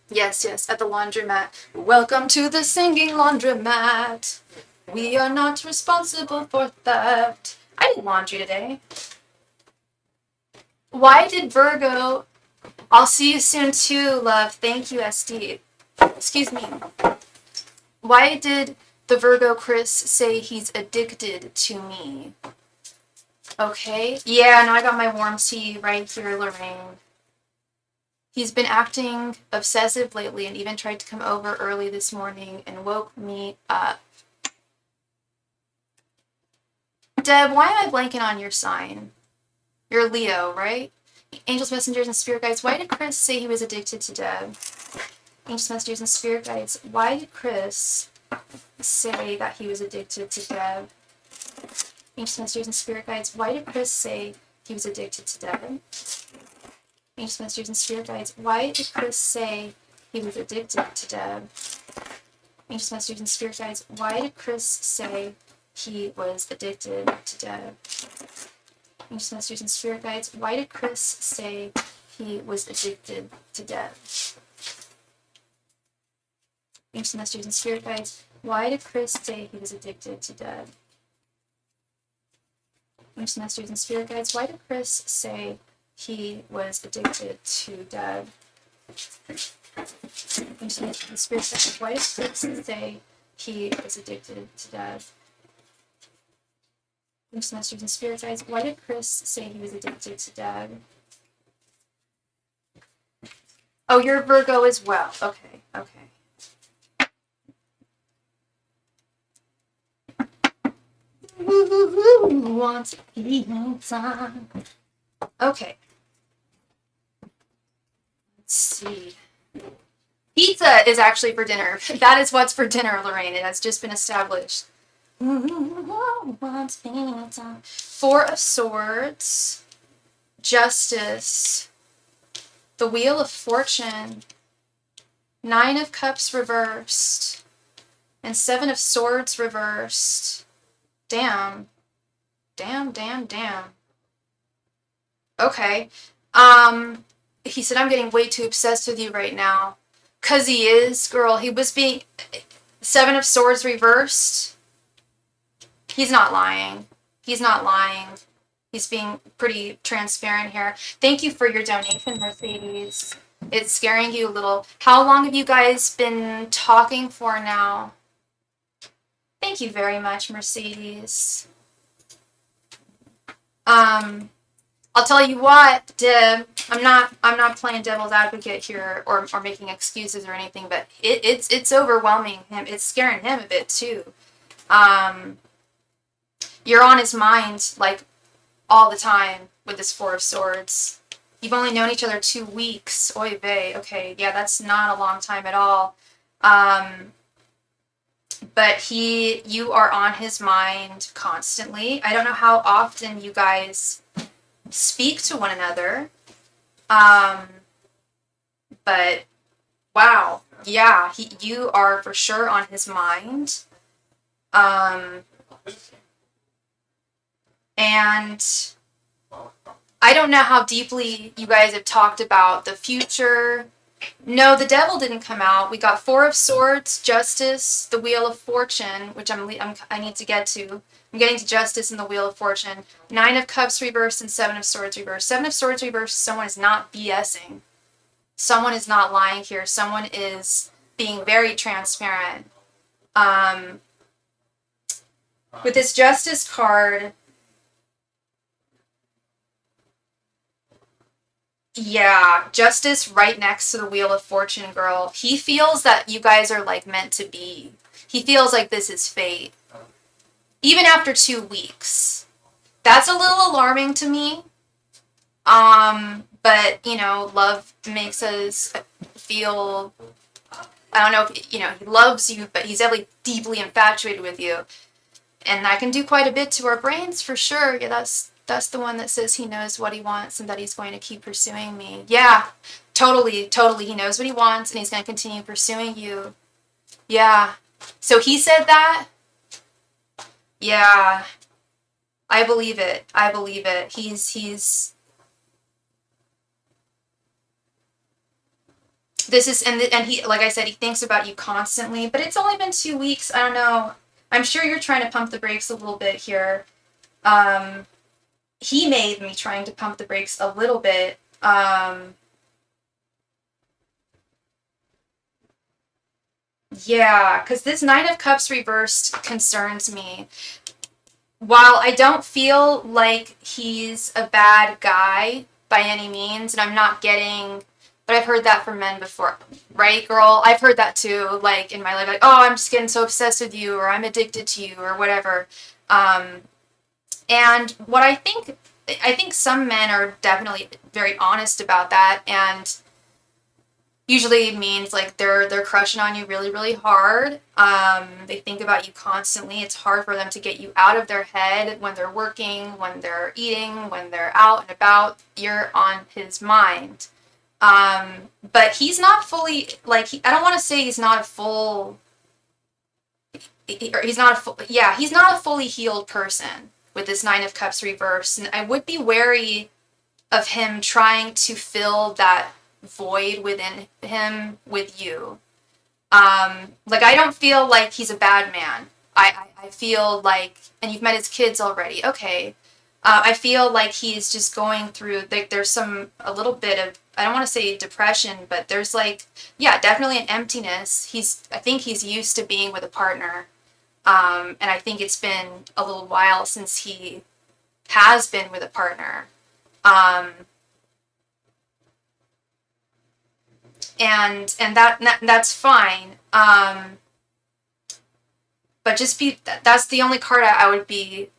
A: Yes, at the laundromat. Welcome to the singing laundromat. We are not responsible for theft. I did laundry today. Why did Virgo... I'll see you soon too, love. Thank you, SD. Excuse me. Why did the Virgo Chris say he's addicted to me? Okay. Yeah, no, I got my warm tea right here, Lorraine. He's been acting obsessive lately and even tried to come over early this morning and woke me up. Deb, why am I blanking on your sign? You're Leo, right? Angels, messengers, and spirit guides. Why did Chris say he was addicted to Deb? Angels, messengers, and spirit guides. Why did Chris say that he was addicted to Deb? Angels, messengers, and spirit guides. Why did Chris say he was addicted to Deb? Angels, messengers, and spirit guides. Why did Chris say he was addicted to Deb? Angels, messengers, and spirit guides. Why did Chris say he was addicted to Deb? Angels, messengers, and spirit guides. Why did Chris say he was addicted to Deb? Angels, messengers, and spirit guides. Why did Chris say he was addicted to Deb? Masters and spirit guides, why did Chris say he was addicted to Deb? Masters and spirit guides, why did Chris say he was addicted to Deb? Masters and spirit guides, why did Chris say he was addicted to Deb? Oh, you're a Virgo as well. Okay, okay. Once upon time. Okay. Let's see. Pizza is actually for dinner. That is what's for dinner, Lorraine. It has just been established. Once upon a time. Four of Swords. Justice. The Wheel of Fortune. Nine of Cups reversed. And Seven of Swords reversed. Damn. Damn, damn, damn. Okay. He said, I'm getting way too obsessed with you right now. 'Cause he is, girl. He was being... Seven of Swords reversed. He's not lying. He's not lying. He's being pretty transparent here. Thank you for your donation, Mercedes. It's scaring you a little. How long have you guys been talking for now? Thank you very much, Mercedes. I'll tell you what, Deb, I'm not playing devil's advocate here or making excuses or anything, but it's overwhelming him. It's scaring him a bit too. You're on his mind like all the time with this Four of Swords. You've only known each other 2 weeks. Oy vey. Okay, yeah, that's not a long time at all. But you are on his mind constantly. I don't know how often you guys speak to one another. But wow, yeah, you are for sure on his mind. And I don't know how deeply you guys have talked about the future. No, the Devil didn't come out. We got Four of Swords, Justice, the Wheel of Fortune, which I need to get to. I'm getting to Justice and the Wheel of Fortune. Nine of Cups reversed and Seven of Swords reversed. Seven of Swords reversed, someone is not BSing. Someone is not lying here. Someone is being very transparent. With this Justice card, yeah, Justice right next to the Wheel of Fortune, girl. He feels that you guys are like meant to be. He feels like this is fate. Even after 2 weeks. That's a little alarming to me. But, you know, love makes us feel, I don't know if, you know, he loves you, but he's definitely deeply infatuated with you. And that can do quite a bit to our brains, for sure. Yeah, that's the one that says he knows what he wants and that he's going to keep pursuing me. Yeah, totally. He knows what he wants and he's going to continue pursuing you. Yeah. So he said that? Yeah. I believe it. He's this is, and he, like I said, he thinks about you constantly, but it's only been 2 weeks. I don't know. I'm sure you're trying to pump the brakes a little bit here. He made me trying to pump the brakes a little bit. Yeah, because this Nine of Cups reversed concerns me. While I don't feel like he's a bad guy by any means, and I'm not getting, but I've heard that from men before, right, girl? I've heard that too, like, in my life, like, oh, I'm just getting so obsessed with you, or I'm addicted to you, or whatever. And what I think some men are definitely very honest about that, and usually means like they're crushing on you really, really hard. They think about you constantly. It's hard for them to get you out of their head when they're working, when they're eating, when they're out and about. You're on his mind. But he's not fully, like, I don't want to say he's not a full, he's not a fully healed person with this Nine of Cups reversed. And I would be wary of him trying to fill that void within him with you. Like, I don't feel like he's a bad man. I feel like, and you've met his kids already. Okay. I feel like he's just going through, like, there's a little bit of, I don't want to say depression, but there's like, yeah, definitely an emptiness. I think he's used to being with a partner. And I think it's been a little while since he has been with a partner. And that's fine. But just that's the only card I would be.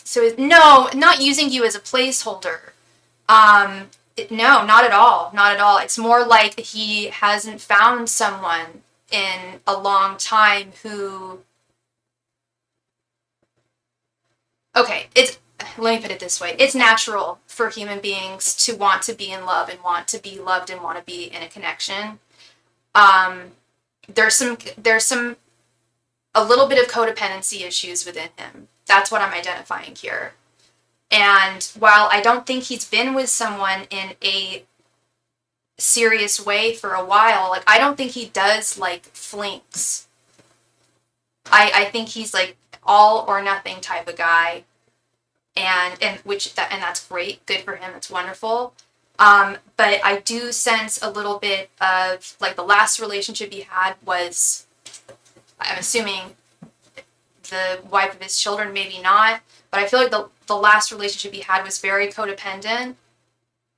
A: So no, not using you as a placeholder. No, not at all. Not at all. It's more like he hasn't found someone in a long time who. Okay, let me put it this way. It's natural for human beings to want to be in love and want to be loved and want to be in a connection. There's some a little bit of codependency issues within him. That's what I'm identifying here. And while I don't think he's been with someone in a serious way for a while, like, I don't think he does like flinks. I think he's like all or nothing type of guy. And that's great. Good for him. It's wonderful. But I do sense a little bit of, like, the last relationship he had was, I'm assuming, the wife of his children, maybe not, but I feel like the last relationship he had was very codependent,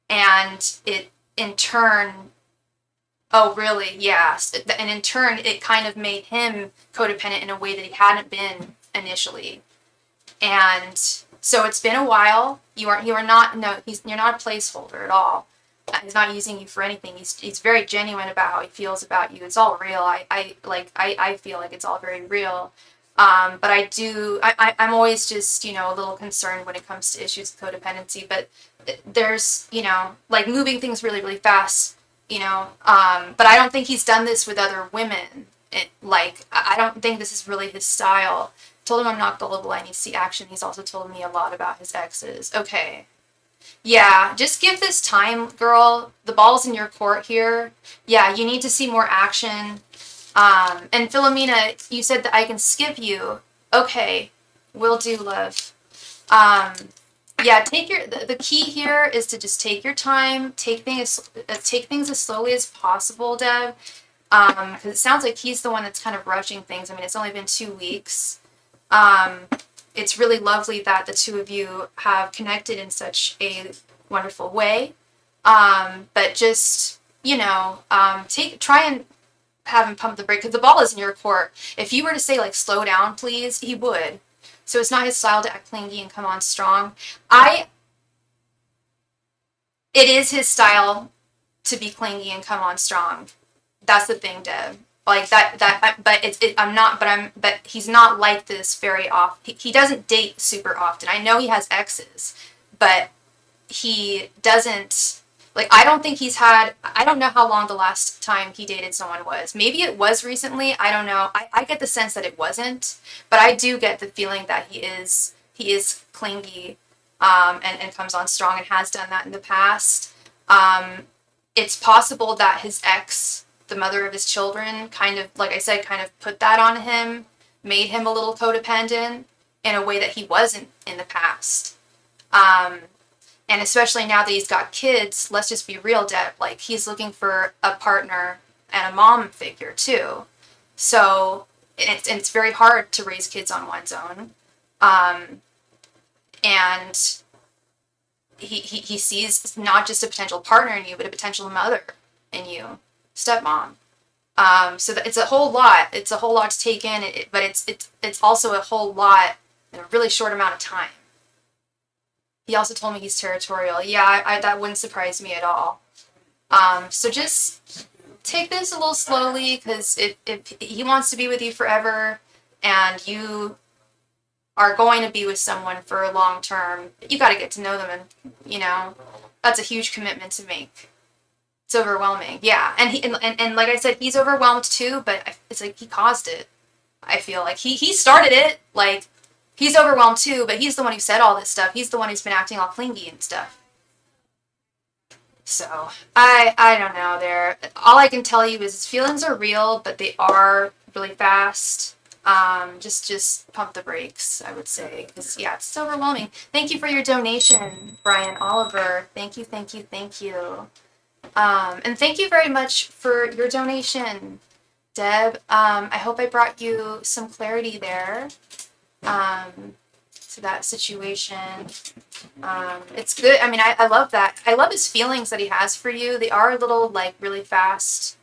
A: and it in turn, oh really, yeah, and in turn it kind of made him codependent in a way that he hadn't been initially. And so it's been a while. You're not a placeholder at all. He's not using you for anything. He's very genuine about how he feels about you. It's all real. I feel like it's all very real. But I'm always just, a little concerned when it comes to issues of codependency. But there's, like, moving things really, really fast, but I don't think he's done this with other women. I don't think this is really his style. Told him I'm not gullible, I need to see action. He's also told me a lot about his exes. Okay. Yeah, just give this time, girl. The ball's in your court here. Yeah, you need to see more action. And Philomena, you said that I can skip you. Okay, will do, love. Yeah, the key here is to just take your time, take things as slowly as possible, Deb. Because it sounds like he's the one that's kind of rushing things. I mean, it's only been 2 weeks. It's really lovely that the two of you have connected in such a wonderful way. But just, try and have him pump the brake, because the ball is in your court. If you were to say, like, slow down, please, he would. So it's not his style to act clingy and come on strong. It is his style to be clingy and come on strong. That's the thing, Deb. Like but he's not like this very often. He doesn't date super often. I know he has exes, but he doesn't, like, I don't think I don't know how long the last time he dated someone was. Maybe it was recently. I don't know. I get the sense that it wasn't, but I do get the feeling that he is clingy, and comes on strong and has done that in the past. It's possible that his ex, the mother of his children, kind of, like I said, kind of put that on him, made him a little codependent in a way that he wasn't in the past. And especially now that he's got kids, let's just be real, Deb, like, he's looking for a partner and a mom figure too. So it's very hard to raise kids on one's own. And he sees not just a potential partner in you, but a potential mother in you. Stepmom. So that it's a whole lot. It's a whole lot to take in, but it's also a whole lot in a really short amount of time. He also told me he's territorial. Yeah, that wouldn't surprise me at all. So just take this a little slowly, because if he wants to be with you forever, and you are going to be with someone for a long term, you got to get to know them, and that's a huge commitment to make. It's overwhelming, yeah. And like I said, he's overwhelmed too, but it's like he caused it. I feel like he started it. Like, he's overwhelmed too, but he's the one who said all this stuff. He's the one who's been acting all clingy and stuff. So I don't know. All I can tell you is his feelings are real, but they are really fast. Just pump the brakes, I would say, because yeah, it's overwhelming. Thank you for your donation, Brian Oliver. Thank you, thank you, thank you. And thank you very much for your donation, Deb. I hope I brought you some clarity there to that situation. It's good. I mean, I love that. I love his feelings that he has for you. They are a little like really fast,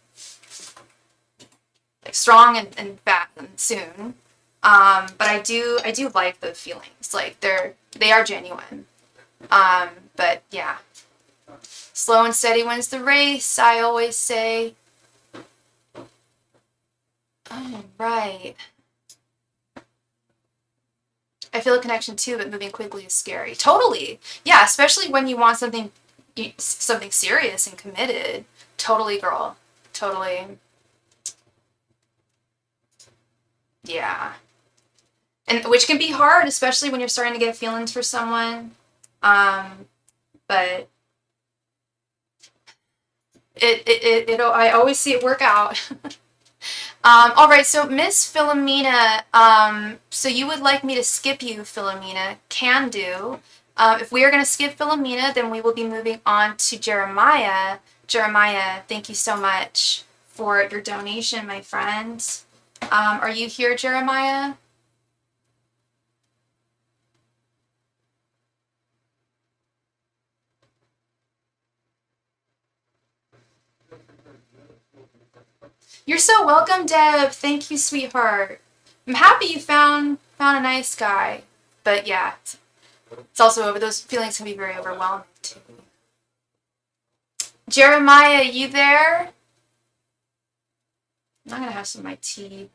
A: like strong and fast and soon. But I do like the feelings. Like they are genuine. But yeah. Slow and steady wins the race, I always say. All right. I feel a connection too, but moving quickly is scary. Totally. Yeah, especially when you want something serious and committed. Totally, girl. Totally. Yeah. And which can be hard, especially when you're starting to get feelings for someone. But I always see it work out. All right, so Miss Philomena, so you would like me to skip you, Philomena? Can do. If we are going to skip Philomena, then we will be moving on to Jeremiah. Jeremiah, thank you so much for your donation, my friend. Are you here, Jeremiah? You're so welcome, Deb. Thank you, sweetheart. I'm happy you found a nice guy. But yeah, it's also those feelings can be very overwhelming too. Jeremiah, you there? I'm gonna have some of my tea.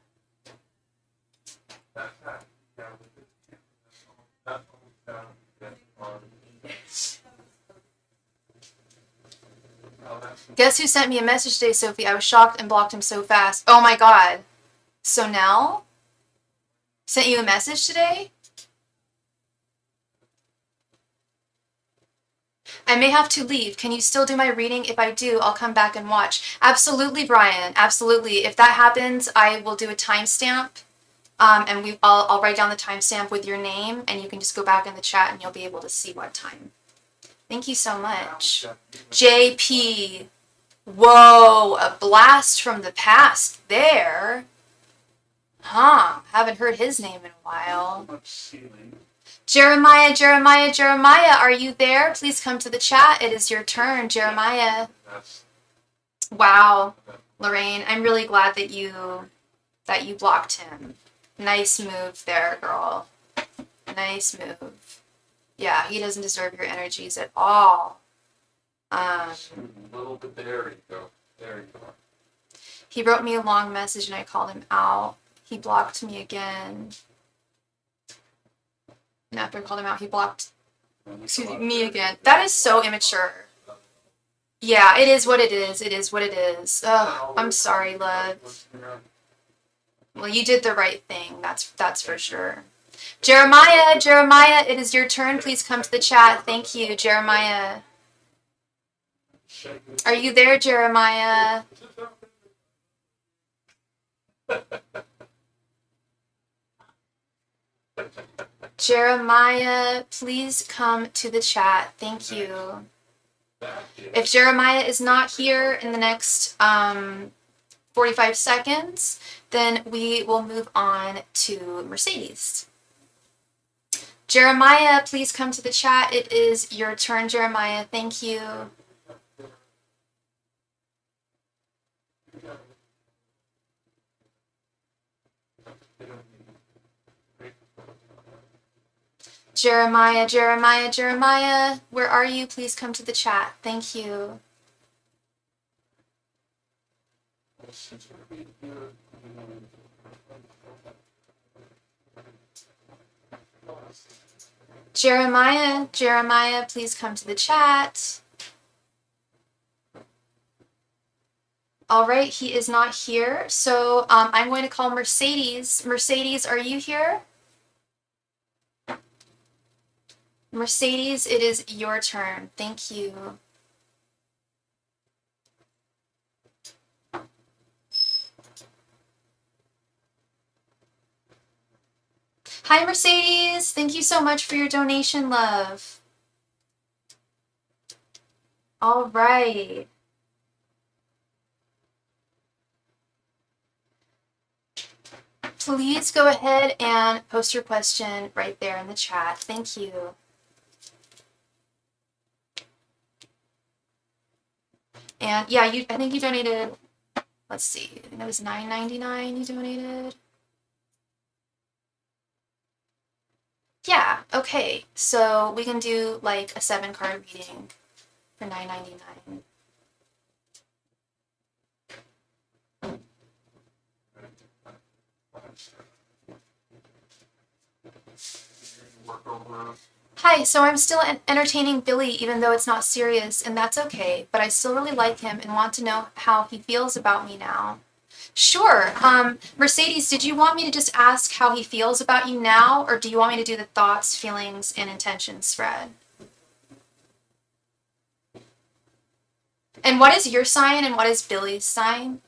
A: Guess who sent me a message today, Sophie? I was shocked and blocked him so fast. Oh my god. So Nell sent you a message today? I may have to leave. Can you still do my reading? If I do, I'll come back and watch. Absolutely, Brian. Absolutely. If that happens, I will do a timestamp. And I'll write down the timestamp with your name, and you can just go back in the chat and you'll be able to see what time. Thank you so much. JP. Whoa, a blast from the past there. Huh, haven't heard his name in a while. Jeremiah, Jeremiah, Jeremiah, are you there? Please come to the chat. It is your turn, Jeremiah. Wow, Lorraine, I'm really glad that you blocked him. Nice move there, girl. Nice move. Yeah, he doesn't deserve your energies at all.
B: A little bit. There you go. There you go.
A: He wrote me a long message and I called him out. He blocked me again. And after I called him out, he blocked me again. That is so immature. Yeah, it is what it is. It is what it is. Ugh, I'm sorry, love. Well, you did the right thing. That's for sure. Jeremiah, Jeremiah, it is your turn. Please come to the chat. Thank you, Jeremiah. Are you there, Jeremiah? Jeremiah, please come to the chat. Thank you. If Jeremiah is not here in the next 45 seconds, then we will move on to Mercedes. Jeremiah, please come to the chat. It is your turn, Jeremiah. Thank you. Jeremiah, Jeremiah, Jeremiah, where are you? Please come to the chat. Thank you. Jeremiah, Jeremiah, please come to the chat. All right, he is not here. So I'm going to call Mercedes. Mercedes, are you here? Mercedes, it is your turn. Thank you. Hi, Mercedes. Thank you so much for your donation, love. All right. Please go ahead and post your question right there in the chat. Thank you. And yeah, I think you donated, let's see, I think it was $9.99 you donated. Yeah, okay. So we can do like a 7-card reading for $9.99.
B: Work over.
A: Hi, so I'm still entertaining Billy even though it's not serious, and that's okay, but I still really like him and want to know how he feels about me now. Sure. Mercedes, did you want me to just ask how he feels about you now, or do you want me to do the thoughts, feelings, and intentions spread? And what is your sign and what is Billy's sign?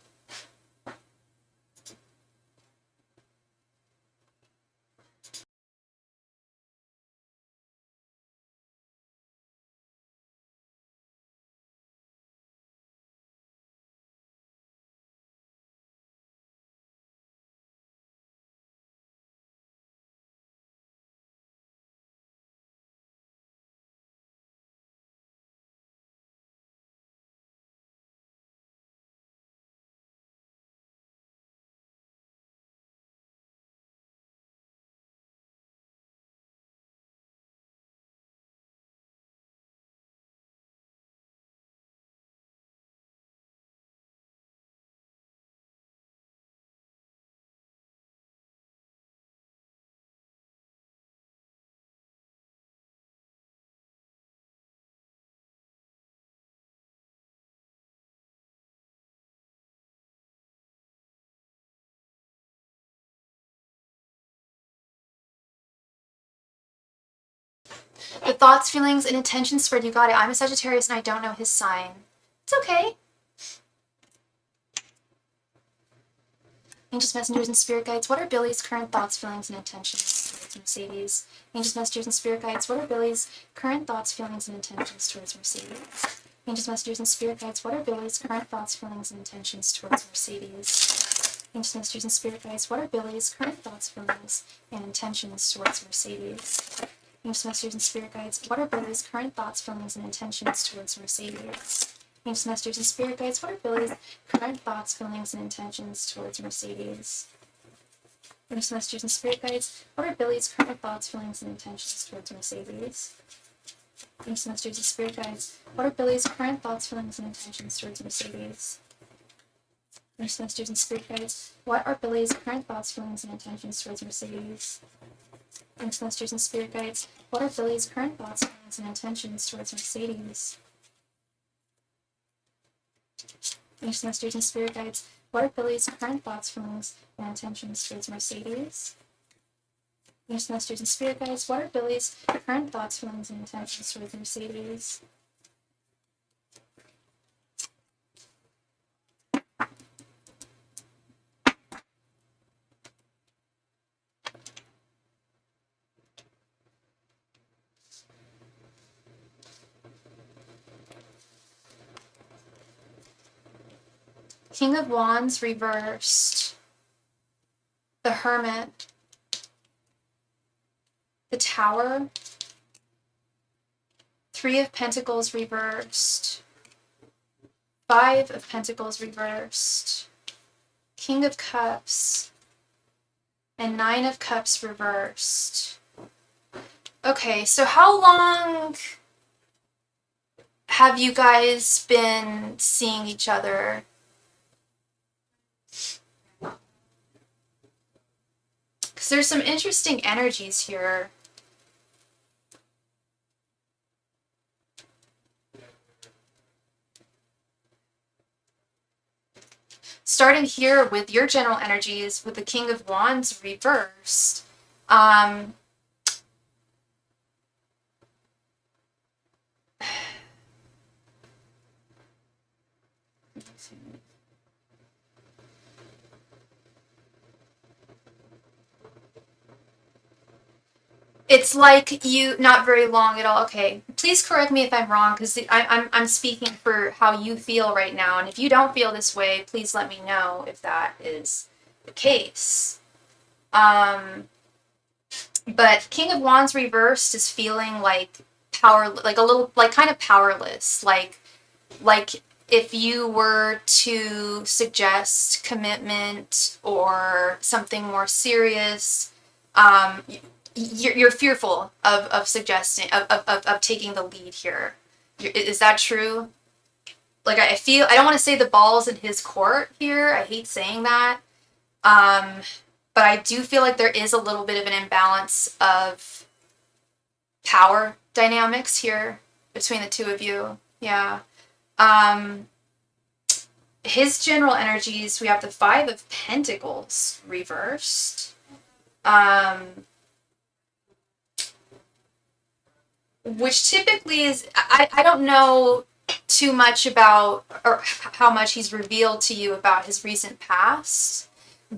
A: The thoughts, feelings, and intentions spread. You got it. I'm a Sagittarius and I don't know his sign. It's okay. Angels, messengers, and spirit guides. What are Billy's current thoughts, feelings, and intentions towards Mercedes? Angels, messengers, and spirit guides. What are Billy's current thoughts, feelings, and intentions towards Mercedes? Angels, messengers, and spirit guides. What are Billy's current thoughts, feelings, and intentions towards Mercedes? Angels, messengers, and spirit guides. What are Billy's current thoughts, feelings, and intentions towards Mercedes? Angels, messengers, and spirit guides. What are Billy's current thoughts, feelings, and intentions towards Mercedes? Angels, messengers, and spirit guides. What are Billy's current thoughts, feelings, and intentions towards Mercedes? Angels, messengers, and spirit guides. What are Billy's current thoughts, feelings, and intentions towards Mercedes? Angels, messengers, and spirit guides. What are Billy's current thoughts, feelings, and intentions towards Mercedes? Angels, messengers, and spirit guides. What are Billy's current thoughts, feelings, and intentions towards Mercedes? Angels, messengers, and spirit guides. What are Billy's current thoughts, feelings, and intentions towards Mercedes? Angels, messengers, and spirit guides. What are Billy's current thoughts, feelings, and intentions towards Mercedes? Angels, messengers, and spirit guides. What are Billy's current thoughts, feelings, and intentions towards Mercedes? King of Wands reversed. The Hermit. The Tower. 3 of Pentacles reversed. 5 of Pentacles reversed. King of Cups. And 9 of Cups reversed. Okay, so how long have you guys been seeing each other? Because there's some interesting energies here. Starting here with your general energies with the King of Wands reversed. It's like you, not very long at all. Okay, please correct me if I'm wrong, because I'm speaking for how you feel right now, and if you don't feel this way, please let me know if that is the case. But King of Wands reversed is feeling like power, like a little, like kind of powerless, like if you were to suggest commitment or something more serious, you're fearful of suggesting, of taking the lead here. Is that true? Like, I feel, I don't want to say the ball's in his court here. I hate saying that. But I do feel like there is a little bit of an imbalance of power dynamics here between the two of you. Yeah. His general energies, we have the Five of Pentacles reversed. Which typically is, I don't know too much about, or how much he's revealed to you about his recent past,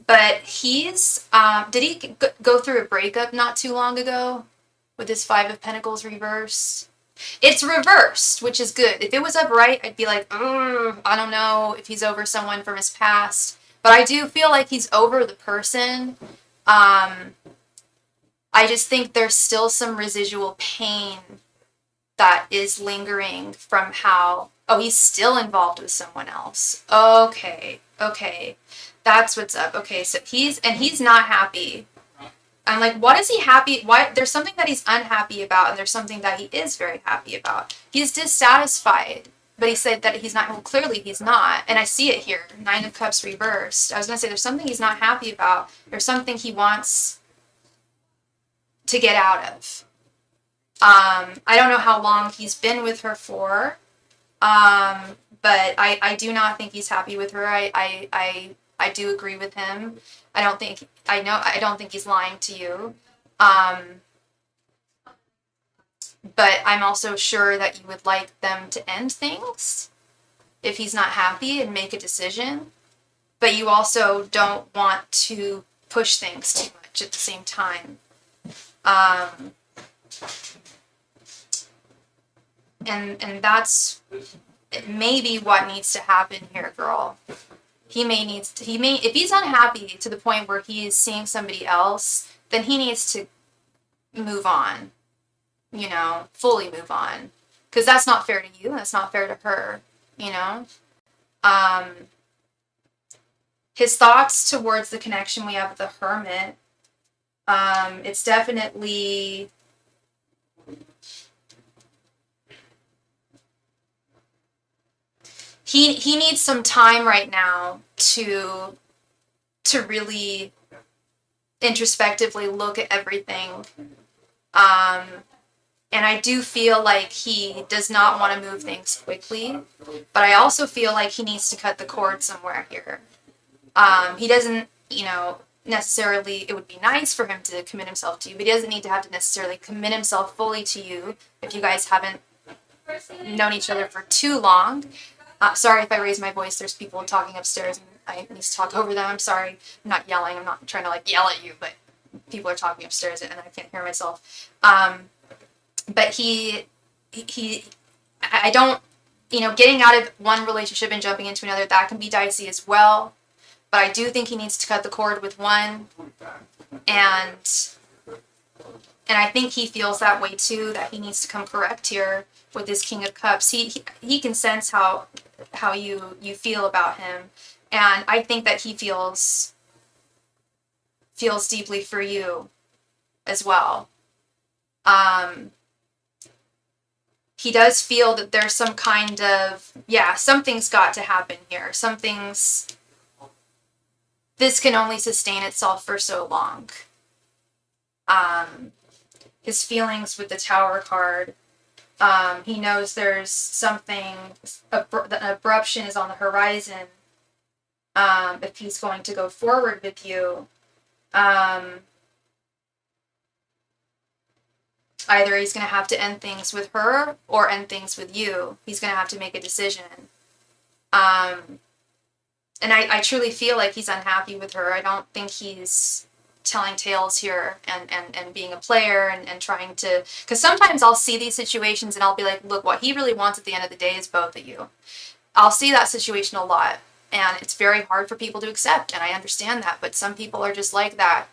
A: but he's, did he go through a breakup not too long ago with his Five of Pentacles reversed? It's reversed, which is good. If it was upright, I'd be like, I don't know if he's over someone from his past. But I do feel like he's over the person. I just think there's still some residual pain that is lingering from how, oh, he's still involved with someone else. Okay. That's what's up. Okay, so he's not happy. I'm like, what is he happy? Why? There's something that he's unhappy about, and there's something that he is very happy about. He's dissatisfied, but he said that he's not. Well, clearly he's not, and I see it here. Nine of Cups reversed. I was gonna say there's something he's not happy about. There's something he wants to get out of. I don't know how long he's been with her for, but I do not think he's happy with her. I do agree with him. I don't think he's lying to you. But I'm also sure that you would like them to end things if he's not happy and make a decision. But you also don't want to push things too much at the same time. And that's maybe what needs to happen here, girl. If he's unhappy to the point where he is seeing somebody else, then he needs to move on, fully move on. Because that's not fair to you, that's not fair to her, His thoughts towards the connection we have with the Hermit, it's definitely... He needs some time right now to really introspectively look at everything. And I do feel like he does not want to move things quickly, but I also feel like he needs to cut the cord somewhere here. He doesn't, necessarily, it would be nice for him to commit himself to you, but he doesn't need to have to necessarily commit himself fully to you if you guys haven't known each other for too long. Sorry if I raise my voice. There's people talking upstairs and I need to talk over them. I'm sorry. I'm not yelling. I'm not trying to yell at you, but people are talking upstairs and I can't hear myself. But I don't, getting out of one relationship and jumping into another, that can be dicey as well. But I do think he needs to cut the cord with one. And I think he feels that way too, that he needs to come correct here with this King of Cups. He can sense how you feel about him, and I think that he feels deeply for you as well. He does feel that there's some kind of, something's got to happen here. This can only sustain itself for so long. His feelings with the Tower card, he knows there's something, an abruption is on the horizon, if he's going to go forward with you. Either he's going to have to end things with her or end things with you. He's going to have to make a decision. And I truly feel like he's unhappy with her. I don't think he's telling tales here and being a player and trying to, because sometimes I'll see these situations and I'll be like, look, what he really wants at the end of the day is both of you. I'll see that situation a lot, and it's very hard for people to accept, and I understand that, but some people are just like that.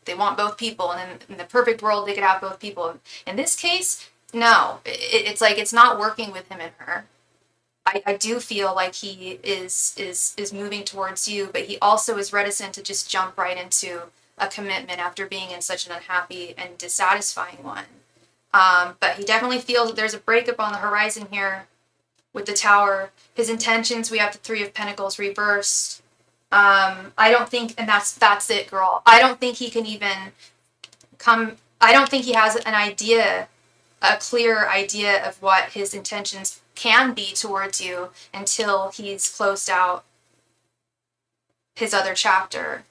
A: They want both people, and in the perfect world they could have both people. In this case, no, it's like it's not working with him and her. I do feel like he is moving towards you, but he also is reticent to just jump right into a commitment after being in such an unhappy and dissatisfying one. But he definitely feels that there's a breakup on the horizon here with the Tower. His intentions, we have the Three of Pentacles reversed. I don't think, and that's it, girl. I don't think he can even I don't think he has an idea, a clear idea of what his intentions can be towards you until he's closed out his other chapter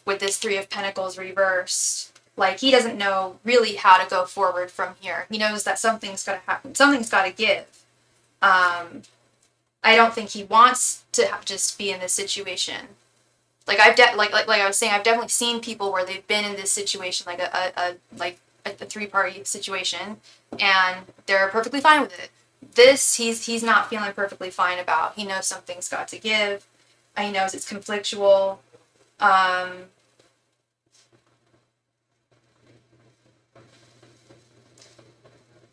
A: with this Three of Pentacles reversed. Like, he doesn't know really how to go forward from here. He knows that something's got to happen. Something's got to give. I don't think he wants to just be in this situation. Like like I was saying, I've definitely seen people where they've been in this situation, like a three-party situation, and they're perfectly fine with it. This, he's not feeling perfectly fine about. He knows something's got to give. He knows it's conflictual.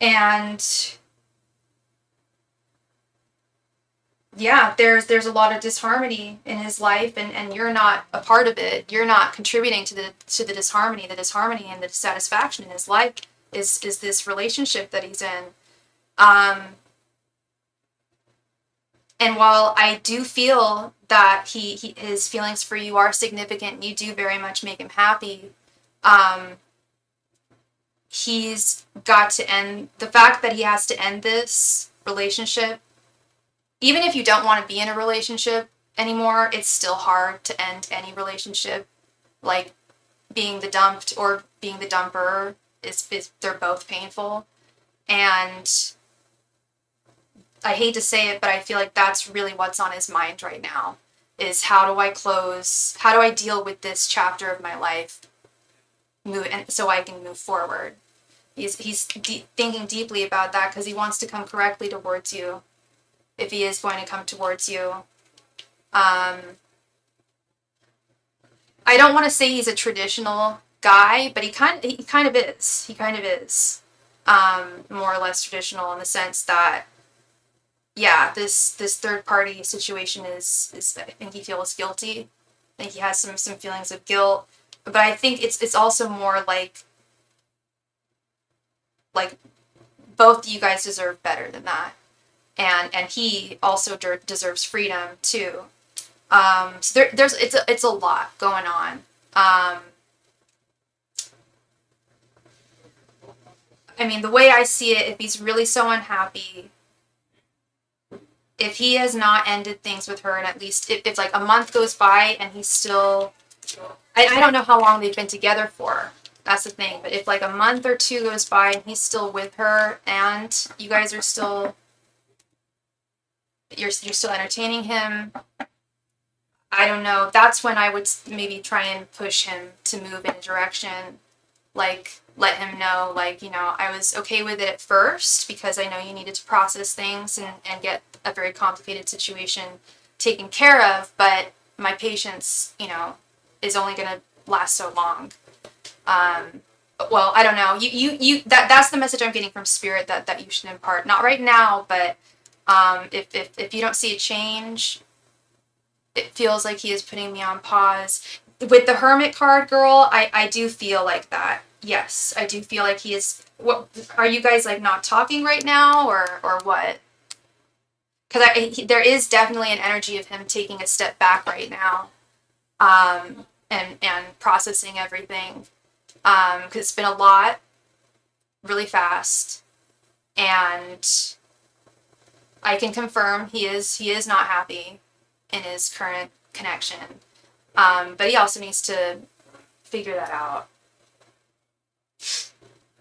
A: And yeah, there's a lot of disharmony in his life, and you're not a part of it. You're not contributing to the disharmony. The disharmony and the dissatisfaction in his life is this relationship that he's in. And while I do feel that his feelings for you are significant, and you do very much make him happy, he's got to end, the fact that he has to end this relationship, even if you don't want to be in a relationship anymore, it's still hard to end any relationship. Like, being the dumped or being the dumper is they're both painful. And I hate to say it, but I feel like that's really what's on his mind right now, is how do I deal with this chapter of my life, so I can move forward. He's thinking deeply about that, because he wants to come correctly towards you, if he is going to come towards you. I don't want to say he's a traditional guy, but he kind of is. He kind of is, more or less traditional, in the sense that, yeah, this third party situation is I think he feels guilty. I think he has some feelings of guilt, but I think it's also more like both of you guys deserve better than that, and he also deserves freedom too. So it's a lot going on. I mean, the way I see it, if he's really so unhappy, if he has not ended things with her, and at least if like a month goes by and he's still, I don't know how long they've been together for. That's the thing. But if like a month or two goes by and he's still with her, and you guys are still, you're still entertaining him, I don't know. That's when I would maybe try and push him to move in a direction. Like, let him know, like, you know, I was okay with it at first because I know you needed to process things and get a very complicated situation taken care of, but my patience, you know, is only going to last so long. Well, I don't know. That's the message I'm getting from Spirit that you should impart. Not right now, but if you don't see a change, it feels like he is putting me on pause. With the Hermit card, girl, I do feel like that. Yes, I do feel like he is. What are you guys, like, not talking right now, or what? Because there is definitely an energy of him taking a step back right now, and processing everything. Because it's been a lot, really fast, and I can confirm he is not happy in his current connection. But he also needs to figure that out.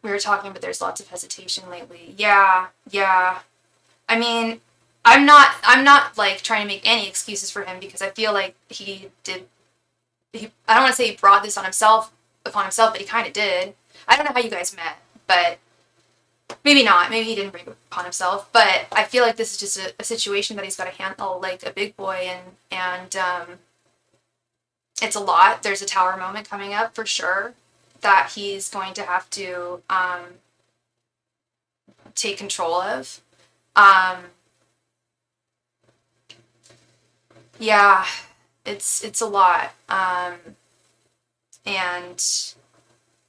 A: We were talking, but there's lots of hesitation lately. Yeah. I mean, I'm not like trying to make any excuses for him, because I feel like he did I don't want to say he brought this upon himself, but he kind of did. I don't know how you guys met, but maybe not. Maybe he didn't bring it upon himself. But I feel like this is just a situation that he's got to handle like a big boy, and it's a lot. There's a tower moment coming up for sure that he's going to have to take control of. Yeah, it's a lot. And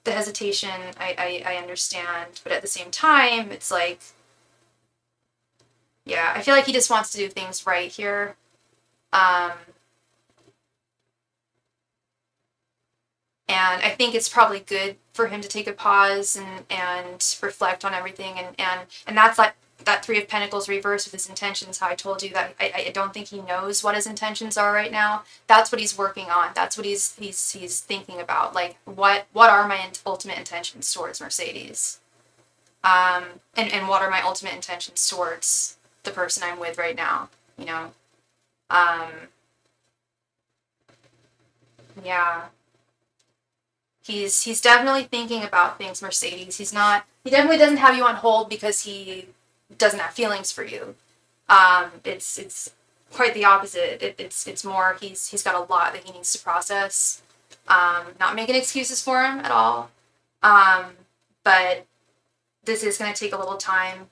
A: the hesitation, I understand, but at the same time, it's like, yeah, I feel like he just wants to do things right here. And I think it's probably good for him to take a pause and reflect on everything. And that's like that Three of Pentacles reversed with his intentions, how I told you that I don't think he knows what his intentions are right now. That's what he's working on. That's what he's thinking about. Like, what are my ultimate intentions towards Mercedes? And what are my ultimate intentions towards the person I'm with right now? You know? Yeah. He's definitely thinking about things, Mercedes. He definitely doesn't have you on hold because he doesn't have feelings for you. It's quite the opposite. It's more he's got a lot that he needs to process. Not making excuses for him at all. But this is going to take a little time.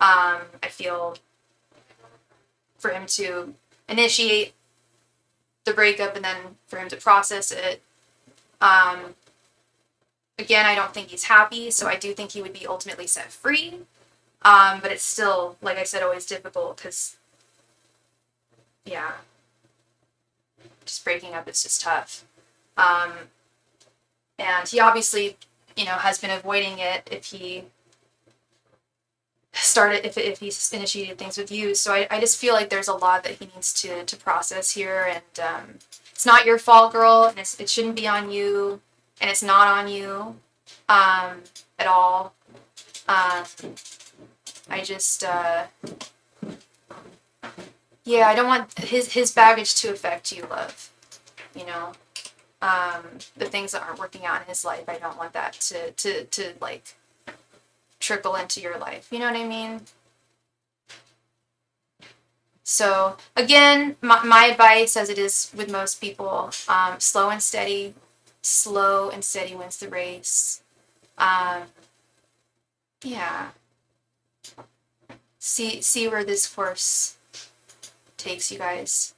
A: I feel for him to initiate the breakup and then for him to process it. Again, I don't think he's happy, so I do think he would be ultimately set free. But it's still, like I said, always difficult because, yeah, just breaking up is just tough. And he obviously, has been avoiding it if he initiated things with you. So I just feel like there's a lot that he needs to process here, and it's not your fault, girl, and it shouldn't be on you, and it's not on you at all. I just I don't want his baggage to affect you, love. The things that aren't working out in his life, I don't want that to like trickle into your life. You know what I mean? So again, my advice, as it is with most people, slow and steady wins the race. Yeah. See where this course takes you guys,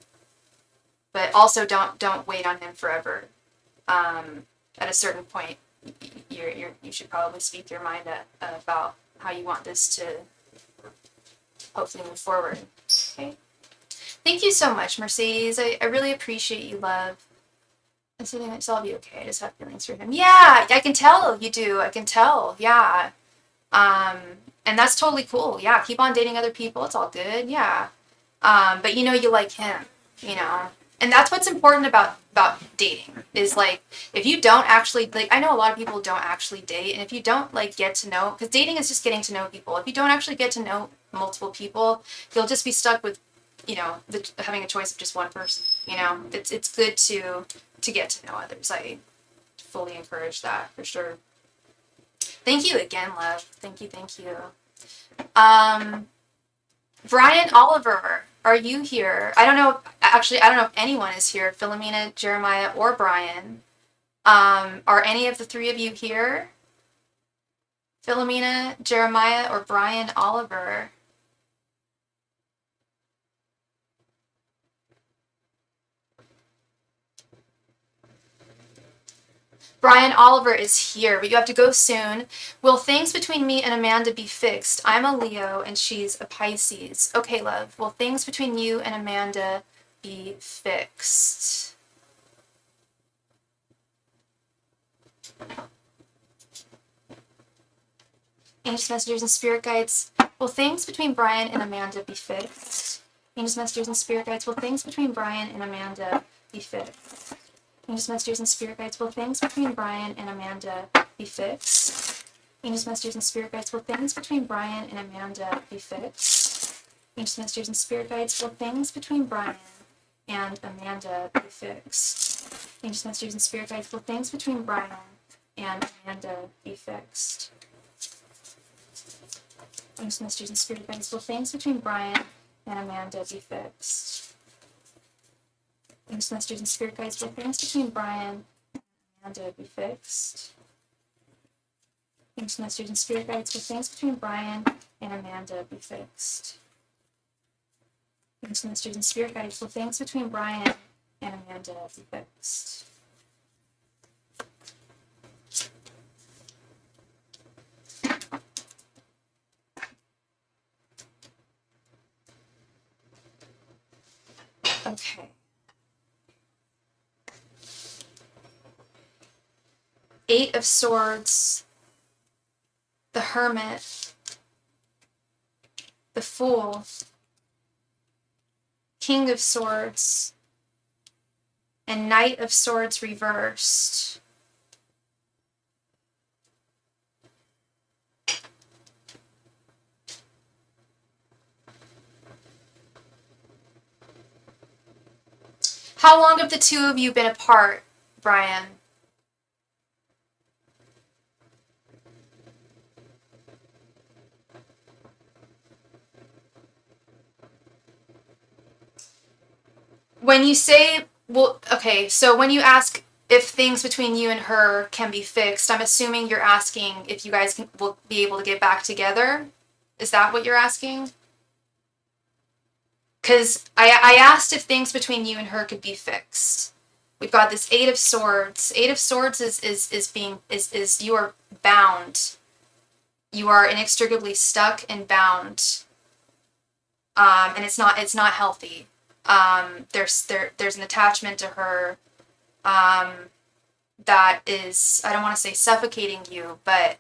A: but also don't wait on him forever. At a certain point, you should probably speak your mind about how you want this to hopefully move forward. Okay. Thank you so much, Mercedes. I really appreciate you, love. It's all be okay. I just have feelings for him. Yeah, I can tell you do. I can tell. Yeah. And that's totally cool. Yeah, keep on dating other people. It's all good. Yeah. But you like him, And that's what's important about dating is like, if you don't actually, like, I know a lot of people don't actually date, and if you don't like get to know, because dating is just getting to know people. If you don't actually get to know multiple people, you'll just be stuck with, having a choice of just one person. It's good to get to know others. I fully encourage that for sure. Thank you again, love. Thank you. Brian Oliver, are you here? I don't know if anyone is here. Philomena, Jeremiah, or Brian. Are any of the three of you here? Philomena, Jeremiah, or Brian Oliver? Brian Oliver is here, but you have to go soon. Will things between me and Amanda be fixed? I'm a Leo and she's a Pisces. Okay, love. Will things between you and Amanda be fixed? Angels, messengers, and spirit guides. Will things between Brian and Amanda be fixed? Angels, messengers, and spirit guides. Will things between Brian and Amanda be fixed? Angels, messengers, and spirit guides, will things between Brian and Amanda be fixed? Angels, messengers, and spirit guides, will things between Brian and Amanda be fixed? Angels, messengers, and spirit guides, will things between Brian and Amanda be fixed? Angels, messengers, and spirit guides, will things between Brian and Amanda be fixed? Angels, messengers, and spirit guides, will things between Brian and Amanda be fixed? Angels, messengers, and spirit guides, will things between Brian and Amanda be fixed? Angels, messengers, and spirit guides, will things between Brian and Amanda be fixed? Angels, messengers, and spirit guides, will things between Brian and Amanda be fixed? Okay. Eight of Swords, the Hermit, the Fool, King of Swords, and Knight of Swords reversed. How long have the two of you been apart, Brian? When you say, well, okay, so when you ask if things between you and her can be fixed, I'm assuming you're asking if you guys will be able to get back together. Is that what you're asking? Because I asked if things between you and her could be fixed. We've got this Eight of Swords. Eight of Swords is you are bound. You are inextricably stuck and bound. And it's not healthy. There's an attachment to her that is, I don't want to say suffocating you, but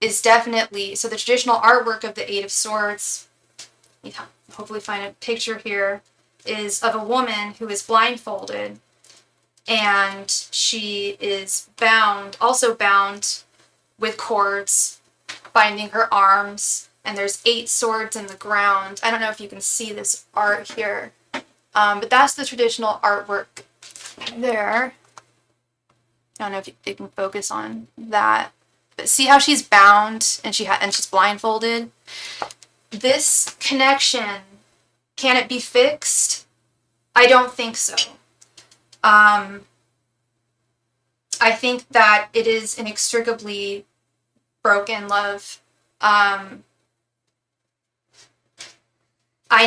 A: is definitely, so the traditional artwork of the Eight of Swords, you hopefully find a picture here, is of a woman who is blindfolded, and she is bound, also bound with cords, binding her arms, and there's 8 swords in the ground. I don't know if you can see this art here, but that's the traditional artwork there. I don't know if you can focus on that, but see how she's bound and she's blindfolded? This connection, can it be fixed? I don't think so. I think that it is inextricably broken love. I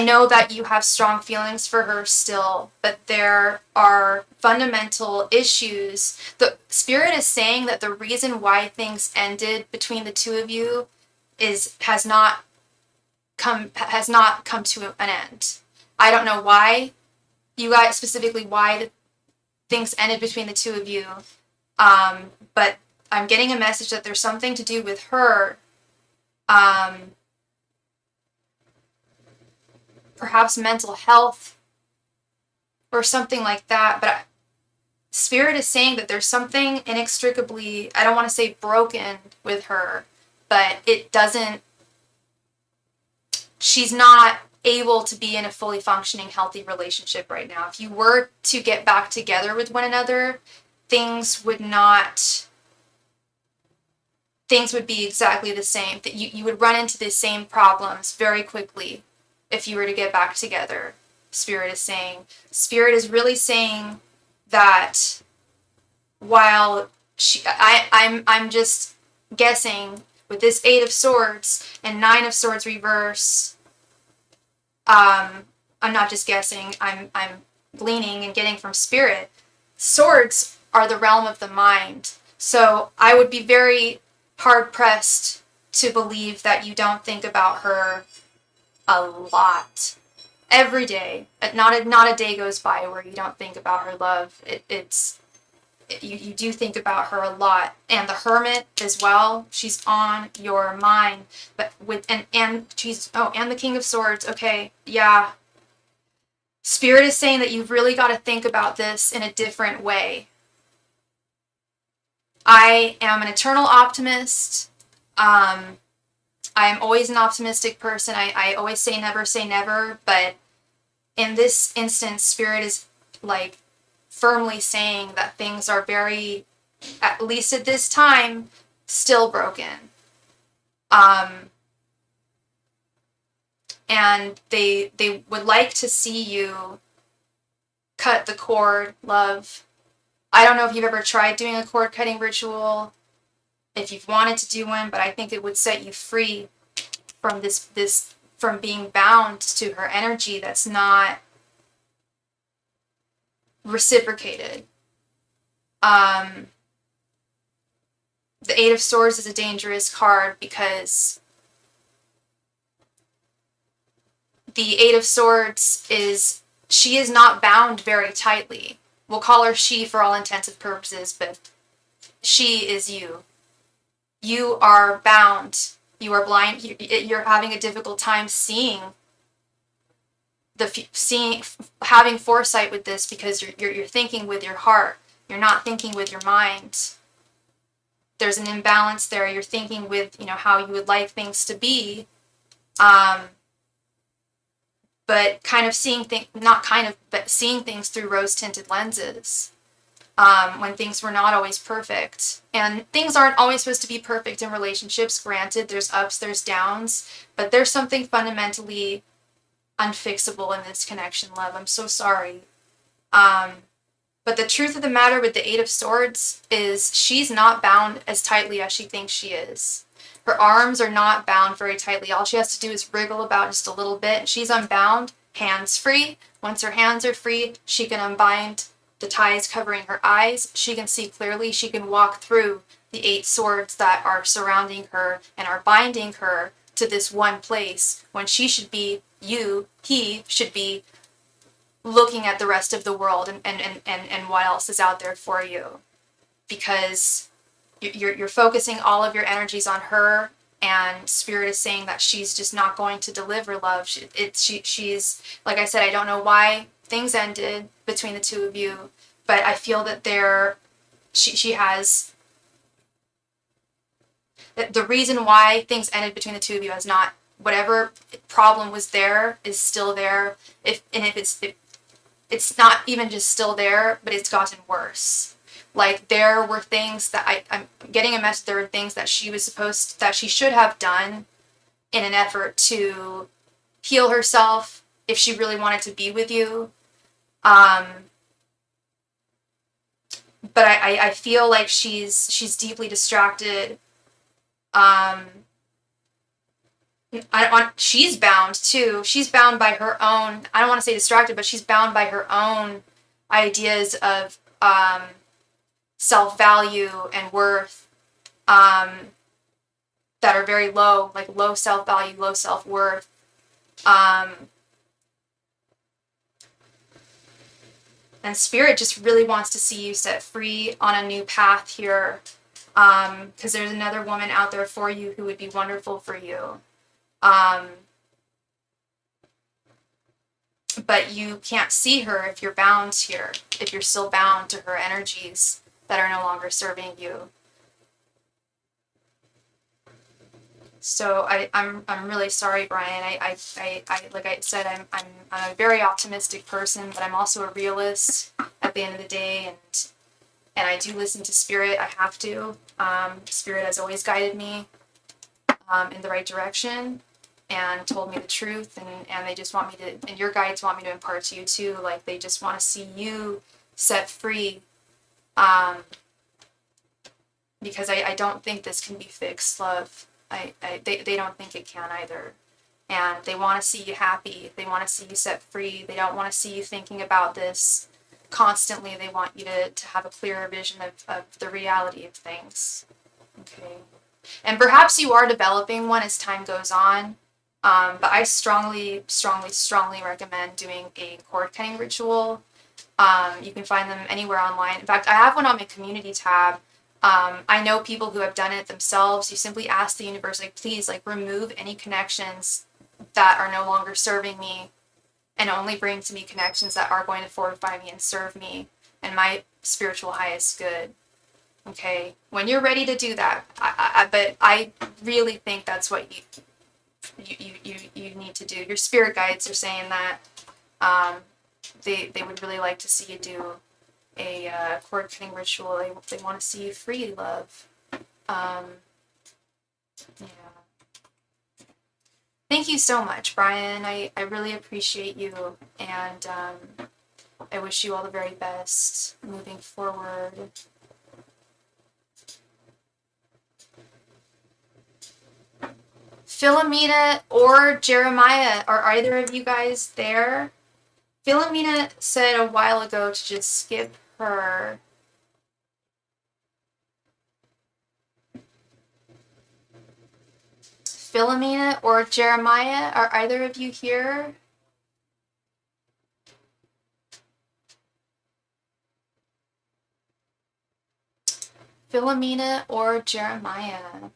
A: know that you have strong feelings for her still, but there are fundamental issues. The Spirit is saying that the reason why things ended between the two of you has not come to an end. I don't know why you guys, specifically why the things ended between the two of you, but I'm getting a message that there's something to do with her, perhaps mental health or something like that, but Spirit is saying that there's something inextricably, I don't want to say broken with her, but she's not able to be in a fully functioning, healthy relationship right now. If you were to get back together with one another, things would be exactly the same. That you would run into the same problems very quickly if you were to get back together. Spirit is saying. Spirit is really saying that while I'm just guessing with this 8 of Swords and 9 of Swords reverse, I'm not just guessing, I'm gleaning and getting from Spirit. Swords are the realm of the mind. So I would be very hard pressed to believe that you don't think about her a lot. Every day. Not a day goes by where you don't think about her love. You do think about her a lot. And the Hermit as well. She's on your mind. But and the King of Swords. Okay, yeah. Spirit is saying that you've really got to think about this in a different way. I am an eternal optimist. I am always an optimistic person. I always say never, but in this instance, Spirit is like firmly saying that things are very, at least at this time, still broken. And they would like to see you cut the cord, love. I don't know if you've ever tried doing a cord cutting ritual, if you've wanted to do one, but I think it would set you free from this from being bound to her energy that's not reciprocated. The Eight of Swords is a dangerous card because the Eight of Swords she is not bound very tightly. We'll call her she for all intents and purposes, but she is you. You are bound. You are blind. You're having a difficult time having foresight with this because you're thinking with your heart. You're not thinking with your mind. There's an imbalance there. You're thinking with, how you would like things to be. But kind of seeing seeing things through rose-tinted lenses. When things were not always perfect. And things aren't always supposed to be perfect in relationships. Granted, there's ups, there's downs, but there's something fundamentally unfixable in this connection, love. I'm so sorry. But the truth of the matter with the Eight of Swords is she's not bound as tightly as she thinks she is. Her arms are not bound very tightly. All she has to do is wriggle about just a little bit, and she's unbound, hands free. Once her hands are free, she can unbind the ties covering her eyes. She can see clearly. She can walk through the eight swords that are surrounding her and are binding her to this one place when she should be, he should be looking at the rest of the world and what else is out there for you. Because you're focusing all of your energies on her, and Spirit is saying that she's just not going to deliver love. She's, like I said, I don't know why things ended between the two of you, but I feel that she has, the reason why things ended between the two of you is not, whatever problem was there is still there. If it's not even just still there, but it's gotten worse. Like, there were things that I'm getting a message. There were things that that she should have done in an effort to heal herself if she really wanted to be with you. But I feel like she's deeply distracted. She's bound too. She's bound by her own, I don't want to say distracted, but she's bound by her own ideas of self-value and worth that are very low, like low self-value, low self-worth. And Spirit just really wants to see you set free on a new path here, because there's another woman out there for you who would be wonderful for you. But you can't see her if you're bound here, if you're still bound to her energies that are no longer serving you. So I'm really sorry, Brian. I like I said, I'm a very optimistic person, but I'm also a realist at the end of the day, and I do listen to Spirit. I have to. Spirit has always guided me in the right direction and told me the truth, and they just want me to, and your guides want me to impart to you too. Like, they just want to see you set free, because I don't think this can be fixed, love. They don't think it can either. And they want to see you happy. They want to see you set free. They don't want to see you thinking about this constantly. They want you to have a clearer vision of the reality of things. Okay. And perhaps you are developing one as time goes on. But I strongly recommend doing a cord cutting ritual. You can find them anywhere online. In fact, I have one on my community tab. I know people who have done it themselves. You simply ask the universe, like, please, like, remove any connections that are no longer serving me, and only bring to me connections that are going to fortify me and serve me and my spiritual highest good. Okay, when you're ready to do that, but I really think that's what you need to do. Your spirit guides are saying that. they would really like to see you do a cord cutting ritual. They want to see you free, love. Yeah. Thank you so much, Brian. I really appreciate you, and I wish you all the very best moving forward. Philomena or Jeremiah, are either of you guys there? Philomena said a while ago to just skip her. Philomena or Jeremiah, are either of you here? Philomena or Jeremiah?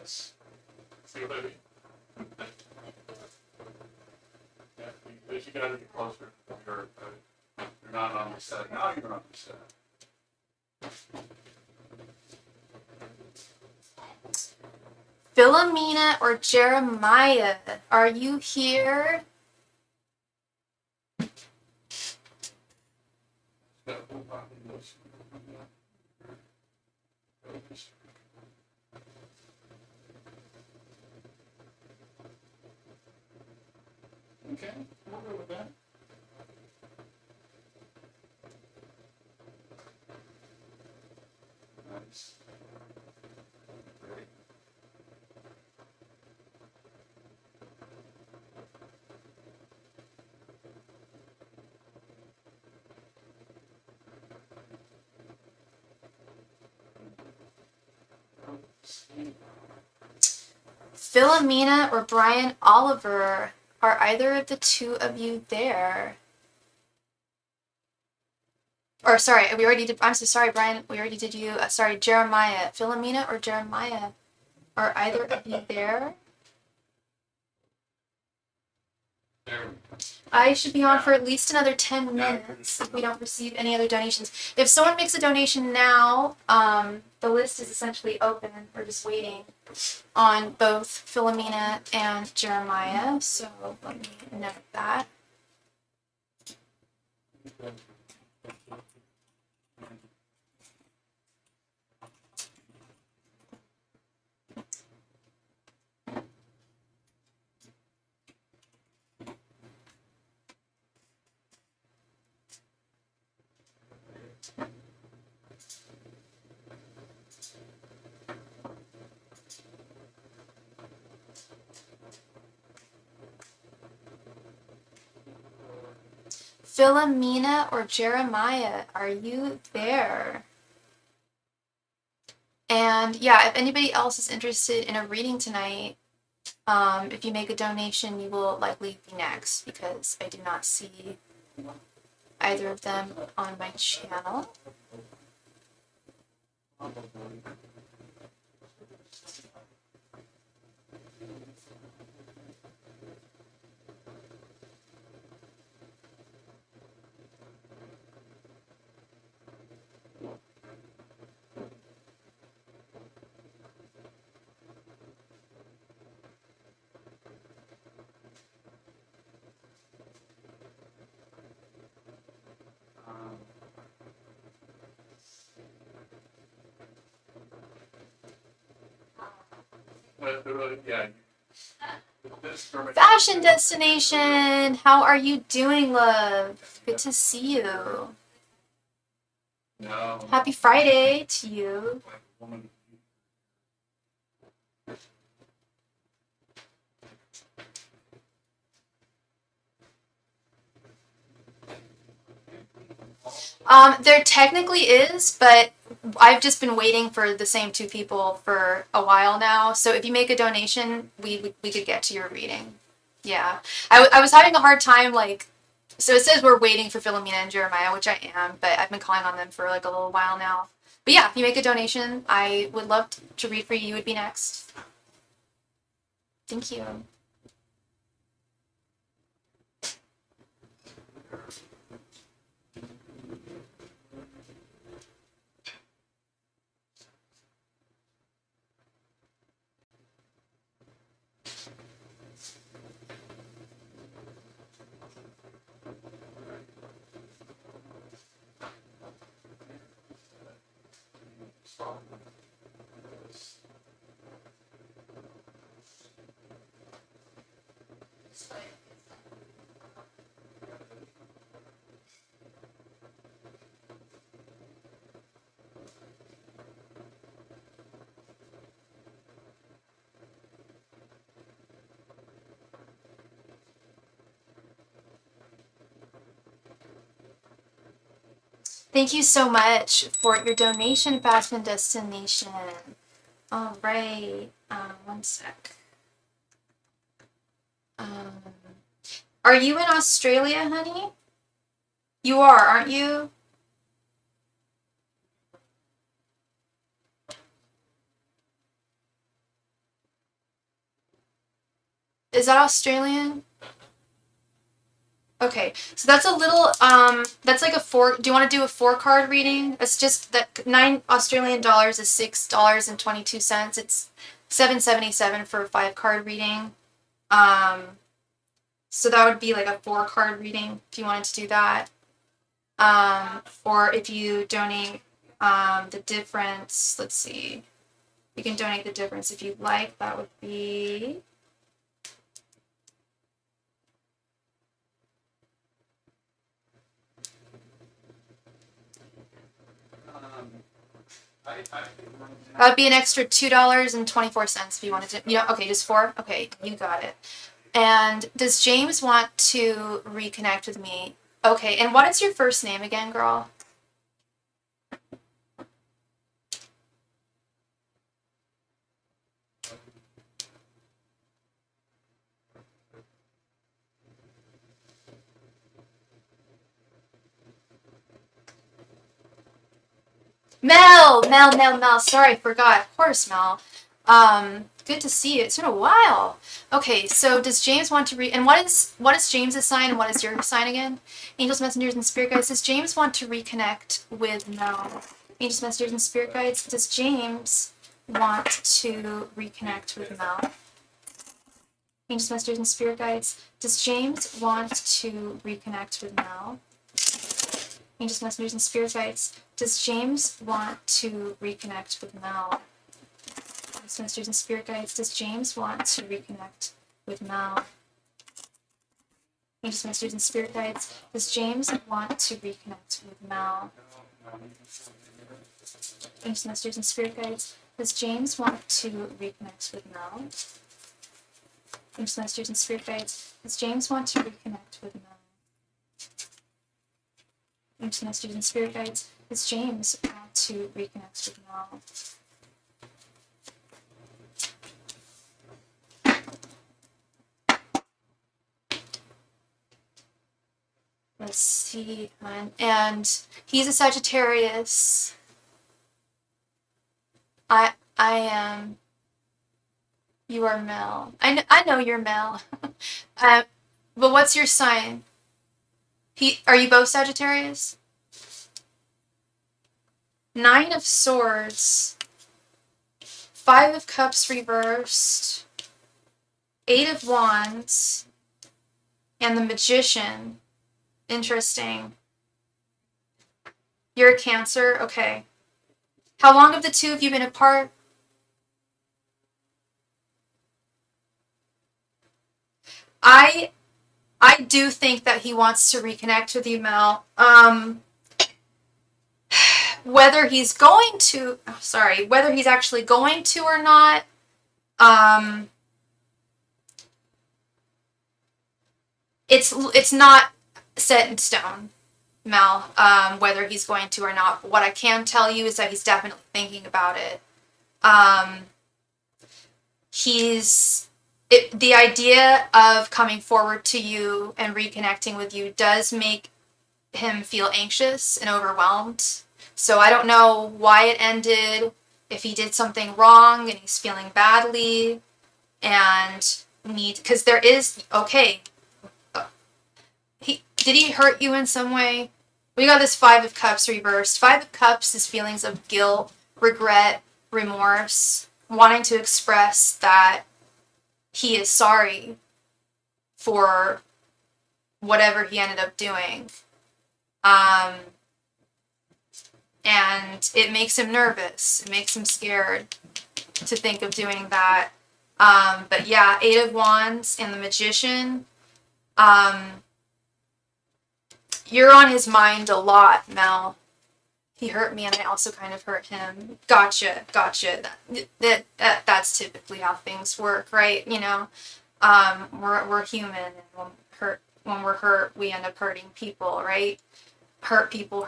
B: Yes. See what I mean? Yeah, you gotta get closer. You're not on the set. Now you're on the set.
A: Philomena or Jeremiah, are you here?
B: Okay, we'll go with that. Nice. Ready?
A: Philomena or Brian Oliver, are either of the two of you there? Or sorry, we already did. I'm so sorry, Brian. We already did you. Sorry, Jeremiah. Philomena or Jeremiah, are either of you there?
B: There.
A: I should be on for at least another 10 minutes if we don't receive any other donations. If someone makes a donation now, the list is essentially open. We're just waiting on both Philomena and Jeremiah. So let me note that. Philomena or Jeremiah, are you there? And yeah, if anybody else is interested in a reading tonight, if you make a donation, you will likely be next because I do not see either of them on my channel.
B: Yeah.
A: Fashion Destination, how are you doing, love? Good to see you.
B: No.
A: Happy Friday to you. There technically is, but I've just been waiting for the same two people for a while now. So if you make a donation, we could get to your reading. Yeah. I was having a hard time, like, so it says we're waiting for Philomena and Jeremiah, which I am, but I've been calling on them for like a little while now. But yeah, if you make a donation, I would love to read for you. You would be next. Thank you. Thank you so much for your donation, Fashion Destination. All right. One sec. Are you in Australia, honey? You are, aren't you? Is that Australian? Okay, so that's a little, that's like a four, do you want to do a 4 card reading? It's just that 9 Australian dollars is $6.22. It's $7.77 for a 5 card reading. So that would be like a 4 card reading if you wanted to do that. Or if you donate, the difference, let's see, you can donate the difference if you'd like. That would be, that would be an extra $2.24 if you wanted to. Yeah, okay, just 4? Okay, you got it. And does James want to reconnect with me? Okay, and what is your first name again, girl? Mel. Sorry, I forgot. Of course, Mel. Good to see you. It's been a while. Okay, so does James want to and what is James's sign and what is your sign again? Angels, messengers, and spirit guides. Does James want to reconnect with Mel? Angels, messengers, and spirit guides. Does James want to reconnect with Mel? Angels, messengers, and spirit guides. Does James want to reconnect with Mel? Angels, messengers, and spirit guides. Does James want to reconnect with Mel? Angels, messengers, and spirit guides. Does James want to reconnect with Mel? Angels, messengers, and spirit guides. Does James want to reconnect with Mel? Angels, messengers, and spirit guides. Does James want to reconnect with Mel? Angels, messengers, and spirit guides. Does James want to reconnect with Mel? Angels, messengers, and spirit guides. Does James want to reconnect with Mel? Let's see, and he's a Sagittarius. I am. You are Mel. I know you're Mel. But what's your sign? Are you both Sagittarius? 9 of Swords, 5 of Cups reversed, 8 of Wands, and the Magician. Interesting. You're a Cancer? Okay. How long have the two of you been apart? I do think that he wants to reconnect with you, Mel. Whether he's going to, whether he's actually going to or not, it's not set in stone. Mel, whether he's going to or not. But what I can tell you is that he's definitely thinking about it. The idea of coming forward to you and reconnecting with you does make him feel anxious and overwhelmed. So I don't know why it ended, if he did something wrong and he's feeling badly and because there is, okay, did he hurt you in some way? We got this 5 of Cups reversed. 5 of Cups is feelings of guilt, regret, remorse, wanting to express that he is sorry for whatever he ended up doing. And it makes him nervous. It makes him scared to think of doing that. But yeah, 8 of Wands and the Magician. You're on his mind a lot, Mel. He hurt me and I also kind of hurt him. Gotcha. That's typically how things work, right? You know, we're human, and when we're hurt, we end up hurting people, right? Hurt people.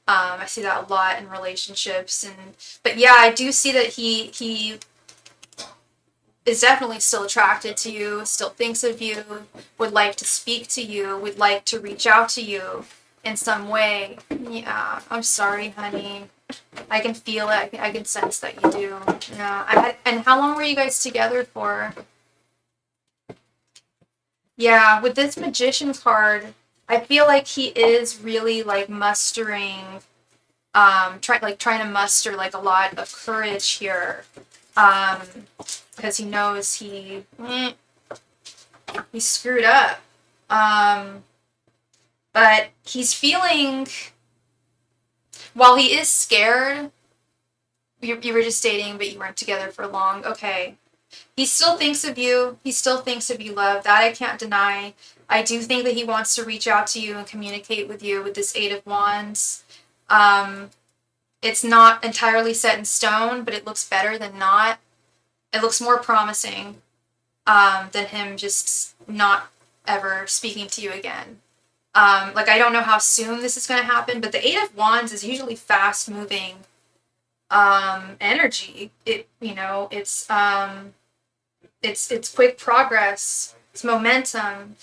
A: I see that a lot in relationships, but yeah, I do see that he is definitely still attracted to you, still thinks of you, would like to speak to you, would like to reach out to you in some way. Yeah, I'm sorry, honey. I can feel it. I can sense that you do. Yeah. And how long were you guys together for? Yeah, with this Magician card, I feel like he is really like mustering, trying to muster like a lot of courage here, because he knows he screwed up. But he's feeling, while he is scared, you were just dating, but you weren't together for long. Okay. He still thinks of you. He still thinks of you, love. That I can't deny. I do think that he wants to reach out to you and communicate with you with this 8 of Wands. It's not entirely set in stone, but it looks better than not. It looks more promising than him just not ever speaking to you again. Like, I don't know how soon this is going to happen, but the 8 of Wands is usually fast-moving energy. It's quick progress. It's momentum.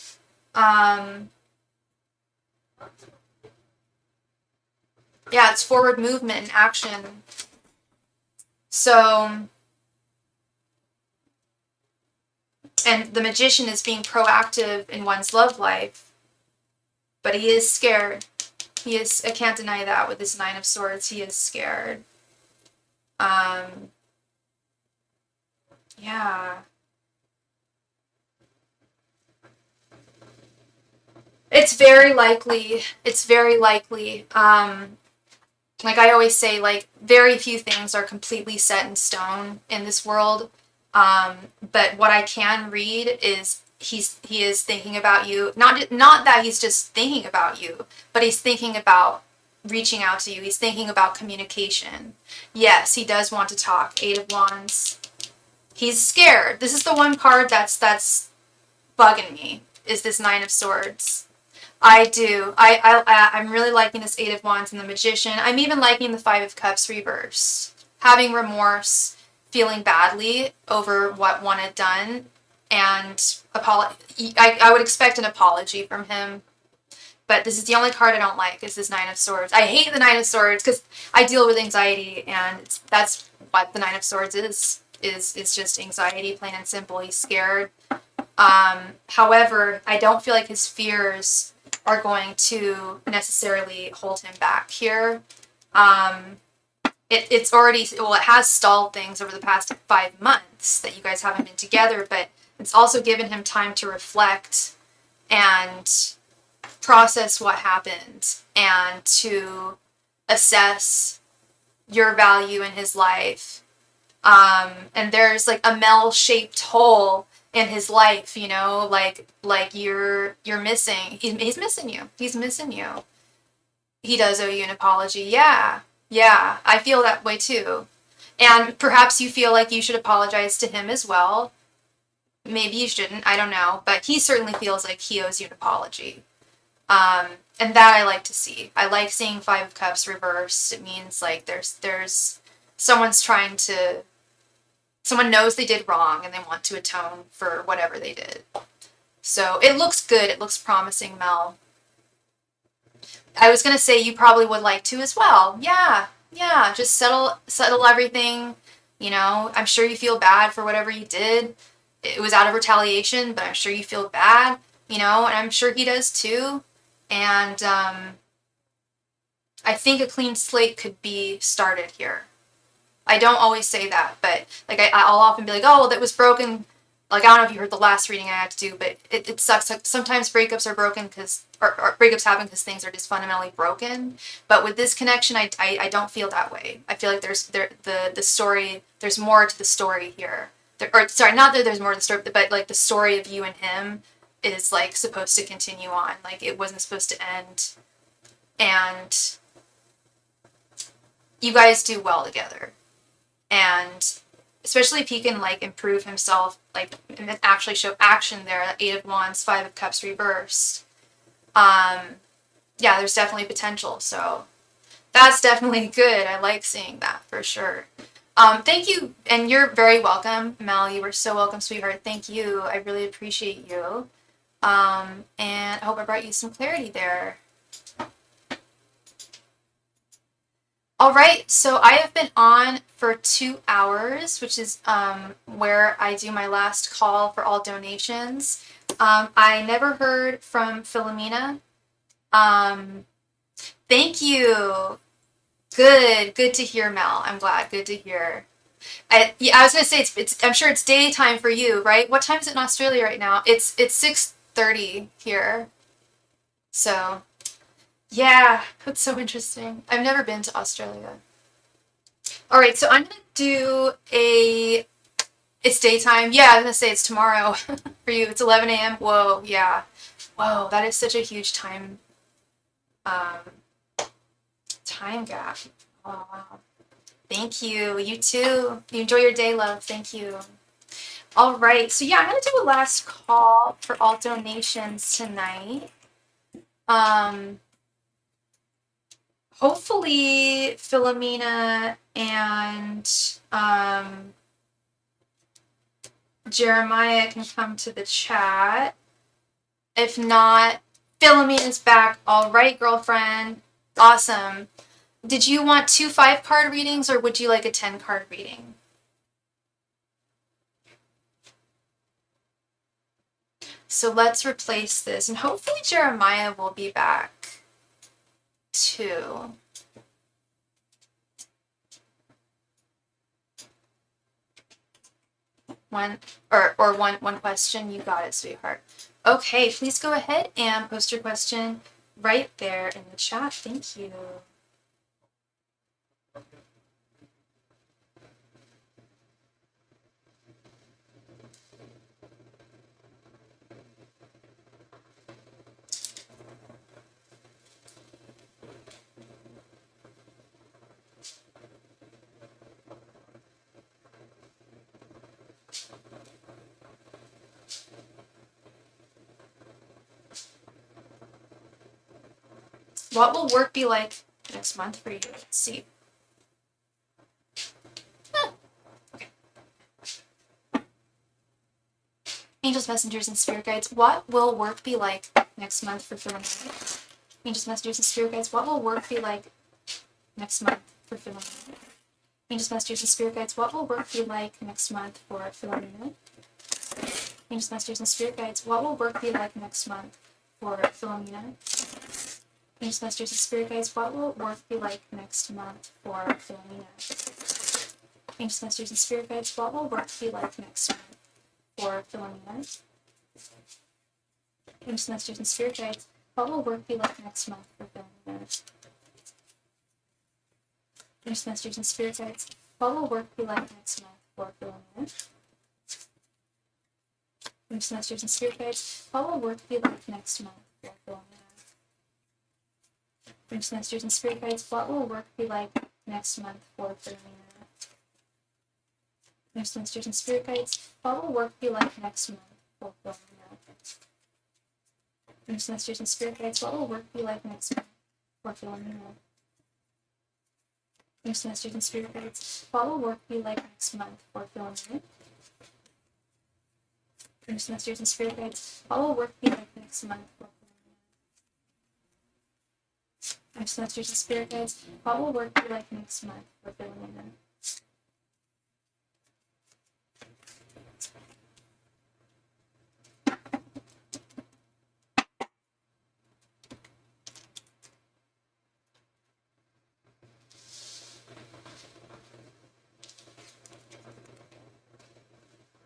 A: Yeah, it's forward movement and action. So, and the Magician is being proactive in one's love life, but he is scared. I can't deny that with this 9 of Swords, he is scared. Yeah. It's very likely, like I always say, like, very few things are completely set in stone in this world. But what I can read is he is thinking about you. Not that he's just thinking about you, but he's thinking about reaching out to you. He's thinking about communication. Yes, he does want to talk. 8 of Wands. He's scared. This is the one card that's bugging me, is this 9 of Swords. I do. I'm really liking this 8 of Wands and the Magician. I'm even liking the 5 of Cups reverse. Having remorse, feeling badly over what one had done, and I would expect an apology from him. But this is the only card I don't like, is this 9 of Swords. I hate the 9 of Swords because I deal with anxiety, and that's what the 9 of Swords is. It's just anxiety, plain and simple. He's scared. However, I don't feel like his fears are going to necessarily hold him back here. It has stalled things over the past 5 months that you guys haven't been together, but it's also given him time to reflect and process what happened and to assess your value in his life. And there's like a Mel-shaped hole in his life, like you're missing. He's missing you. He's missing you. He does owe you an apology. Yeah, I feel that way too. And perhaps you feel like you should apologize to him as well. Maybe you shouldn't, I don't know. But he certainly feels like he owes you an apology. And that I like to see. I like seeing Five of Cups reversed. It means like there's someone's trying to, someone knows they did wrong and they want to atone for whatever they did. So it looks good. It looks promising, Mel. I was gonna say you probably would like to as well. Yeah, yeah. Just settle everything. You know, I'm sure you feel bad for whatever you did. It was out of retaliation, but I'm sure you feel bad. You know, and I'm sure he does too. And I think a clean slate could be started here. I don't always say that, but like I'll often be like, oh, well, that was broken. Like, I don't know if you heard the last reading I had to do, but it sucks. Like, sometimes breakups are broken because, or breakups happen because things are just fundamentally broken. But with this connection, I don't feel that way. I feel like the story, there's more to the story here. Or sorry, not that there's more to the story, but like the story of you and him is like supposed to continue on. Like, it wasn't supposed to end. And you guys do well together. And especially if he can like improve himself, like, and then actually show action there. Eight of Wands, Five of Cups reversed. Yeah, there's definitely potential. So that's definitely good. I like seeing that for sure. Thank you, and you're very welcome, Mel. You were so welcome, sweetheart. Thank you. I really appreciate you. And I hope I brought you some clarity there. All right, so I have been on for 2 hours, which is where I do my last call for all donations. I never heard from Philomena. Thank you. Good to hear, Mel. I'm glad. Good to hear. I was gonna say it's. I'm sure it's daytime for you, right? What time is it in Australia right now? It's 6:30 here. So. Yeah, that's so interesting. I've never been to Australia. All right, so I'm gonna do it's daytime. Yeah, I'm gonna say it's tomorrow for you. It's 11 a.m. Whoa, yeah. Whoa, that is such a huge um, time gap. Oh, wow. Thank you. You too. You enjoy your day, love. Thank you. All right, so yeah, I'm gonna do a last call for all donations tonight. Hopefully Philomena and Jeremiah can come to the chat. If not, Philomena's back. All right, girlfriend. Awesome. Did you want 2 5-card readings or would you like a 10-card reading? So let's replace this, and hopefully Jeremiah will be back too. One question. You got it, sweetheart. Okay, please go ahead and post your question right there in the chat. Thank you. What will work be like next month for you? Let's see. Okay. Angels, messengers, and spirit guides. What will work be like next month for Philomena? Angels, messengers, and spirit guides. What will work be like next month for Philomena? Angels, messengers, and spirit guides. What will work be like next month for Philomena? Angels, messengers, and spirit guides. What will work be like next month for Philomena? Angels, messengers, and spirit guides, what will work be like next month for Philomena? Angels, messengers, and spirit guides, what will work be like next month for Philomena? Angels, messengers, and spirit guides, what will work be like next month for Philomena? Angels, messengers, and spirit guides, what will work be like next month for Philomena? Angels, messengers, and spirit guides, what will work be like next month for Philomena? Angels, messengers, and spirit guides, what will work be like next month for Philomena? Angels, messengers, and spirit guides, what will work be like next month for Philomena? There's messages and spirit guides. What will work be like next month for Philomena? There's messages and spirit guides. What will work be like next month for Philomena? There's messages and spirit guides. What will work be like next month for Philomena? There's messages and spirit guides. What will work be like next month for Philomena?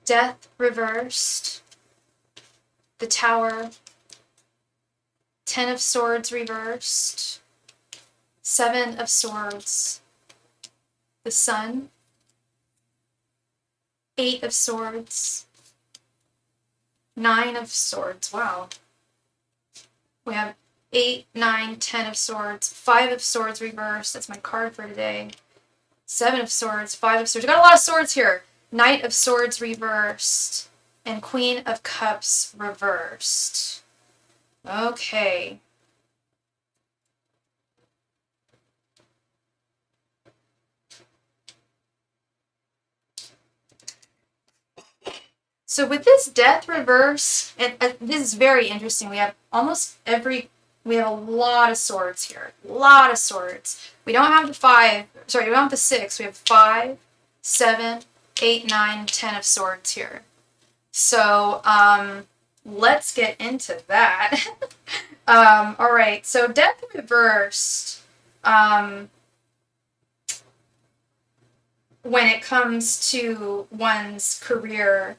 A: Death reversed, the Tower, 10 of Swords reversed, 7 of Swords, the Sun, 8 of Swords, 9 of Swords, wow. We have 8, 9, 10 of Swords, 5 of Swords reversed, that's my card for today, 7 of Swords, 5 of Swords, we got a lot of swords here. Knight of Swords reversed, and Queen of Cups reversed. Okay. So with this death reverse, and this is very interesting. We have we have a lot of swords here. A lot of swords. We don't have we don't have the 6. We have 5, 7, 8, 9, 10 of swords here. So, let's get into that. All right. So death reversed, when it comes to one's career,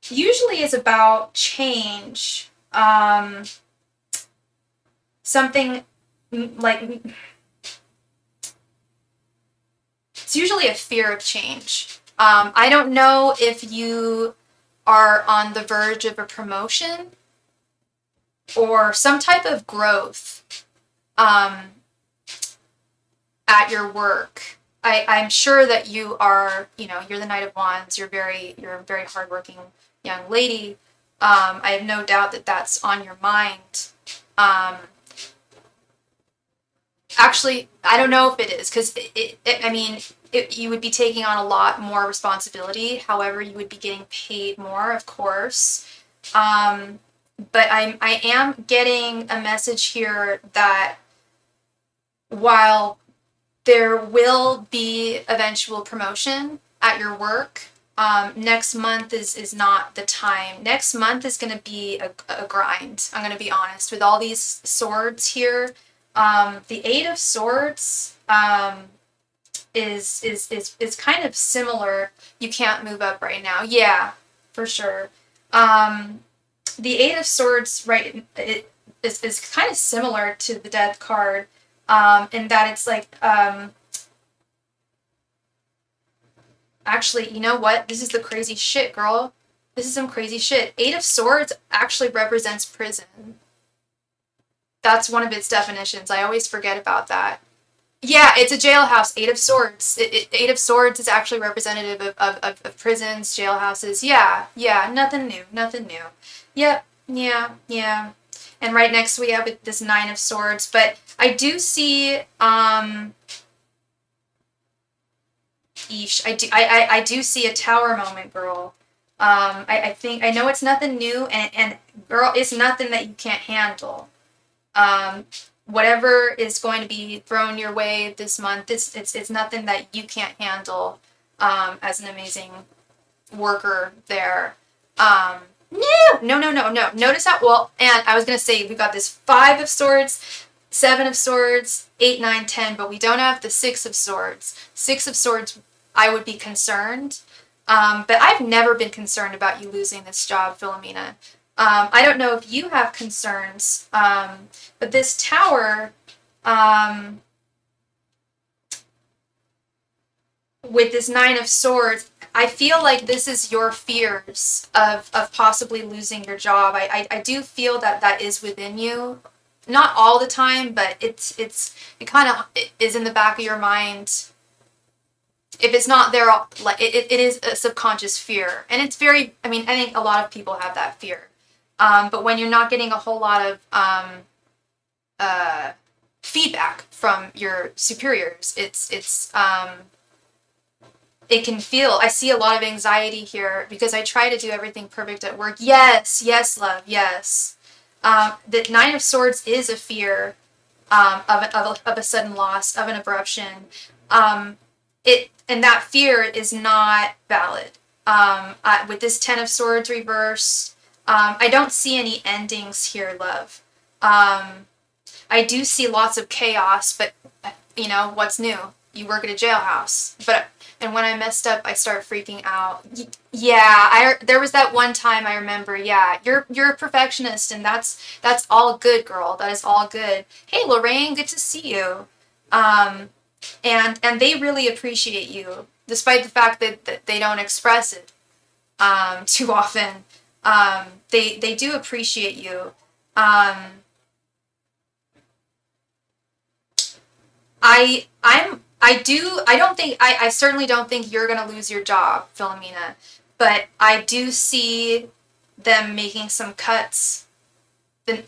A: usually is about change. Something like, it's usually a fear of change. I don't know if you are on the verge of a promotion or some type of growth at your work. I'm sure that you are, you're the Knight of Wands. You're a very hardworking young lady. I have no doubt that that's on your mind. Actually, I don't know if it is, because you would be taking on a lot more responsibility. However, you would be getting paid more, of course. But I am getting a message here that while there will be eventual promotion at your work, next month is not the time. Next month is going to be a grind. I'm going to be honest. With all these swords here, the 8 of Swords is kind of similar. You can't move up right now. Yeah, for sure. The 8 of Swords, right, is kind of similar to the Death card, in that it's like, actually, you know what? This is the crazy shit, girl. This is some crazy shit. 8 of Swords actually represents prison. That's one of its definitions. I always forget about that. Yeah, it's a jailhouse. 8 of Swords. 8 of Swords is actually representative of prisons, jailhouses. Yeah, nothing new. Yep, yeah. And right next we have this 9 of Swords. But I do see, I do see a Tower moment, girl. I know it's nothing new, and girl, it's nothing that you can't handle. Whatever is going to be thrown your way this month, it's nothing that you can't handle, as an amazing worker there. No. Notice how, well, and I was going to say, we've got this 5 of Swords, 7 of Swords, 8, 9, 10, but we don't have the 6 of Swords. 6 of Swords, I would be concerned. But I've never been concerned about you losing this job, Philomena. I don't know if you have concerns, but this Tower, with this 9 of Swords, I feel like this is your fears of possibly losing your job. I do feel that is within you. Not all the time, but it kind of is in the back of your mind. if it's not there, like it is a subconscious fear, and it's very. I mean, I think a lot of people have that fear, but when you're not getting a whole lot of feedback from your superiors, it can feel. I see a lot of anxiety here because I try to do everything perfect at work. Yes, yes, love, yes. The Nine of Swords is a fear of a sudden loss, of an abruption. And that fear is not valid. With this Ten of Swords reverse, I don't see any endings here, love. I do see lots of chaos, but you know what's new? You work at a jailhouse, and when I messed up, I start freaking out. Yeah, there was that one time I remember. Yeah, you're a perfectionist, and that's all good, girl. That is all good. Hey, Lorraine, good to see you. And they really appreciate you, despite the fact that they don't express it too often. They do appreciate you. I certainly don't think you're gonna lose your job, Philomena, but I do see them making some cuts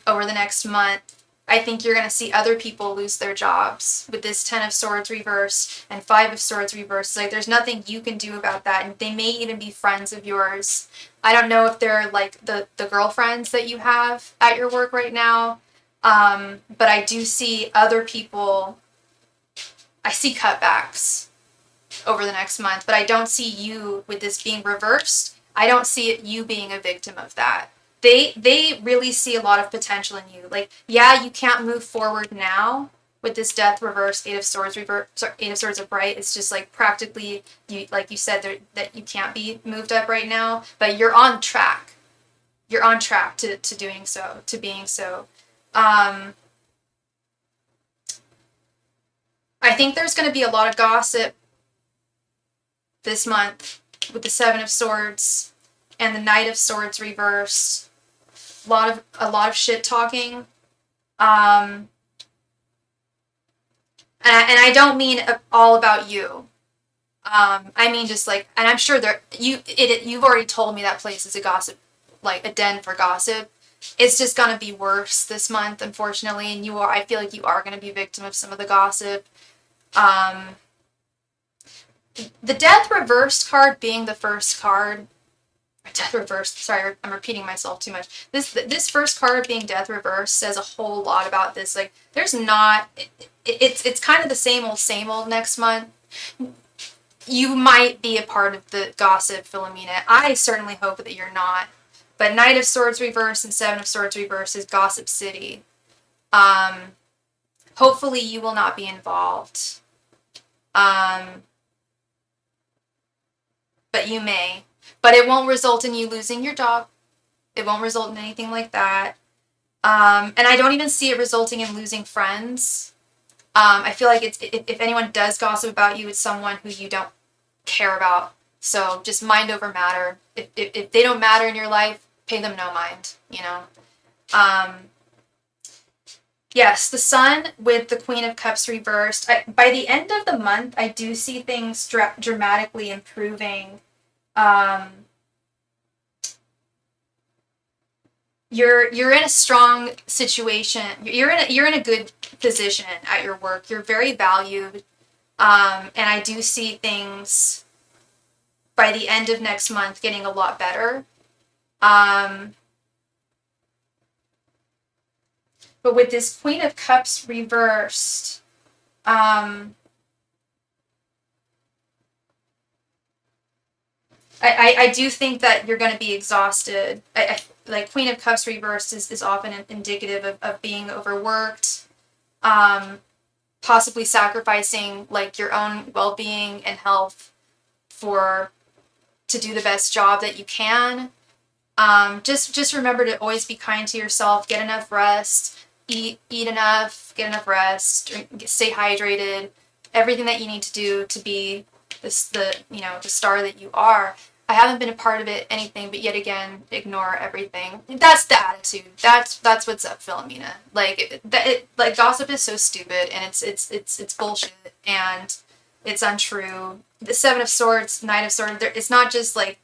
A: over the next month. I think you're gonna see other people lose their jobs with this Ten of Swords reverse and Five of Swords reverse. Like there's nothing you can do about that, and they may even be friends of yours. I don't know if they're like the girlfriends that you have at your work right now, but I do see other people. I see cutbacks over the next month, but I don't see you with this being reversed. I don't see it you being a victim of that. They really see a lot of potential in you. Like, yeah, you can't move forward now with this Death reverse, Eight of Swords reverse, sorry, Eight of Swords upright. It's just like practically you, like you said, that you can't be moved up right now, but you're on track. You're on track to doing so, to being so. I think there's going to be a lot of gossip this month with the Seven of Swords and the Knight of Swords reverse. A lot of shit talking. And I don't mean all about you. I mean just like, and I'm sure you've already told me that place is a gossip, like a den for gossip. It's just gonna be worse this month, unfortunately, and I feel like you are gonna be a victim of some of the gossip. The Death reversed card being the first card, Death reversed, sorry, I'm repeating myself too much. This first card being Death reversed says a whole lot about this. Like, there's not, it's kind of the same old next month. You might be a part of the gossip, Philomena. I certainly hope that you're not. But Knight of Swords reverse and Seven of Swords reverse is Gossip City. Hopefully you will not be involved. But you may. But it won't result in you losing your job. It won't result in anything like that. And I don't even see it resulting in losing friends. I feel like if anyone does gossip about you, it's someone who you don't care about. So just mind over matter. If they don't matter in your life, pay them no mind, you know. Yes, the Sun with the Queen of Cups reversed. By the end of the month, I do see things dramatically improving. You're in a strong situation. You're in a good position at your work. You're very valued. And I do see things by the end of next month getting a lot better. But with this Queen of Cups reversed, I do think that you're going to be exhausted. Like Queen of Cups reversed is often indicative of being overworked, possibly sacrificing like your own well-being and health to do the best job that you can. Just remember to always be kind to yourself. Get enough rest. Eat enough. Get enough rest. Stay hydrated. Everything that you need to do to be the star that you are. I haven't been a part of anything, but yet again, ignore everything. That's the attitude. That's what's up, Philomena. Like gossip is so stupid, and it's bullshit, and it's untrue. The Seven of Swords, Knight of Swords, it's not just like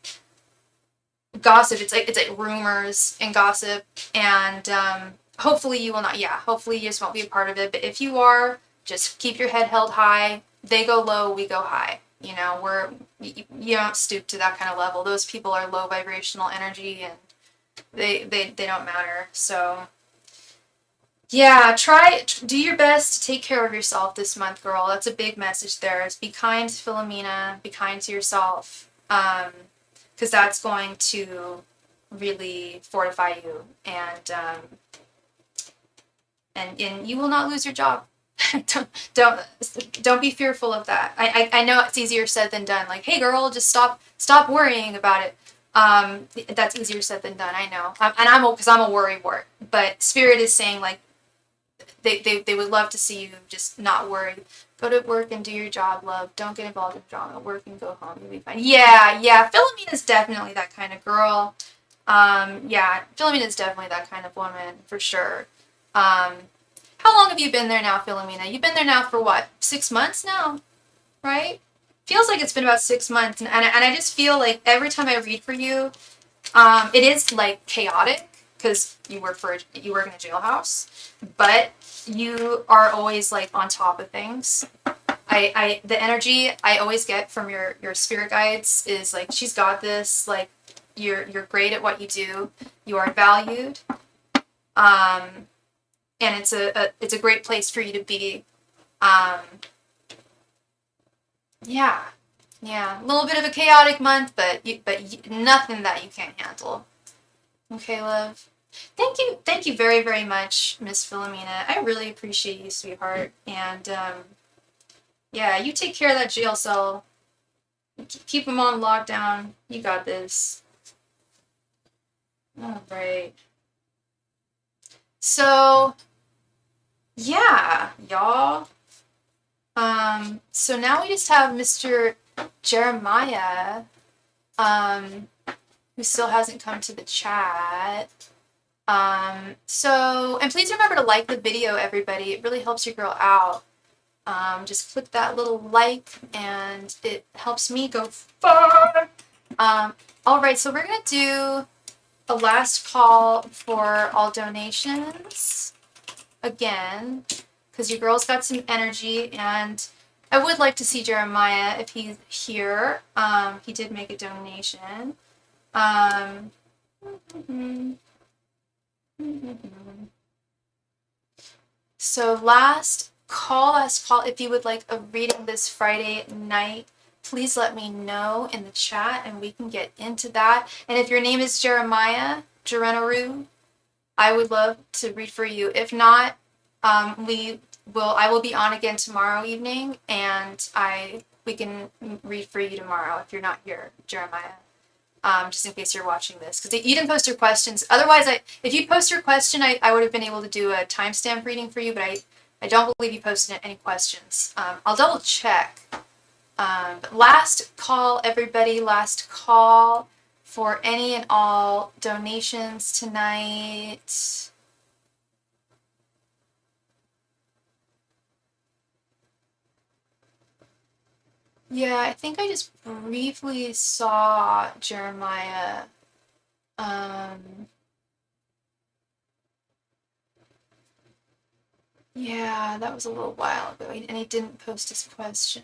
A: gossip, it's like rumors and gossip, and hopefully you will not, hopefully you just won't be a part of it, but if you are, just keep your head held high. They go low, we go high. You know, you don't stoop to that kind of level. Those people are low vibrational energy, and they don't matter. So yeah, do your best to take care of yourself this month, girl. That's a big message there. Is be kind to Philomena, be kind to yourself, because that's going to really fortify you, and you will not lose your job. don't be fearful of that. I know it's easier said than done. Like, hey girl, just stop worrying about it. That's easier said than done. I know, because I'm a worry wart. But Spirit is saying, like, they would love to see you just not worry. Go to work and do your job, love. Don't get involved in drama. Work and go home. You'll be fine. Yeah. Philomena's definitely that kind of girl. Philomena's definitely that kind of woman for sure. How long have you been there now, Philomena? You've been there now for what? 6 months now, right? Feels like it's been about 6 months, and I just feel like every time I read for you, it is like chaotic because you work in a jailhouse, but you are always like on top of things. The energy I always get from your spirit guides is like, she's got this. Like, you're great at what you do. You are valued. And it's a great place for you to be. A little bit of a chaotic month, but nothing that you can't handle. Okay, love. Thank you very, very much, Miss Philomena. I really appreciate you, sweetheart. And you take care of that jail cell. Keep them on lockdown. You got this. All right. So, yeah, y'all. So now we just have Mr. Jeremiah, who still hasn't come to the chat. And please remember to like the video, everybody. It really helps your girl out. Just click that little like, and it helps me go far. All right, so we're gonna do a last call for all donations again, because your girl's got some energy, and I would like to see Jeremiah if he's here. He did make a donation. So last call, if you would like a reading this Friday night, please let me know in the chat and we can get into that. And if your name is Jeremiah, Jerenaru, I would love to read for you. If not, I will be on again tomorrow evening, and we can read for you tomorrow if you're not here, Jeremiah. Just in case you're watching this, because you didn't post your questions. Otherwise, if you post your question, I would have been able to do a timestamp reading for you, but I don't believe you posted any questions. I'll double check. But last call, everybody, last call for any and all donations tonight. Yeah, I think I just briefly saw Jeremiah. Yeah, that was a little while ago, and he didn't post his question.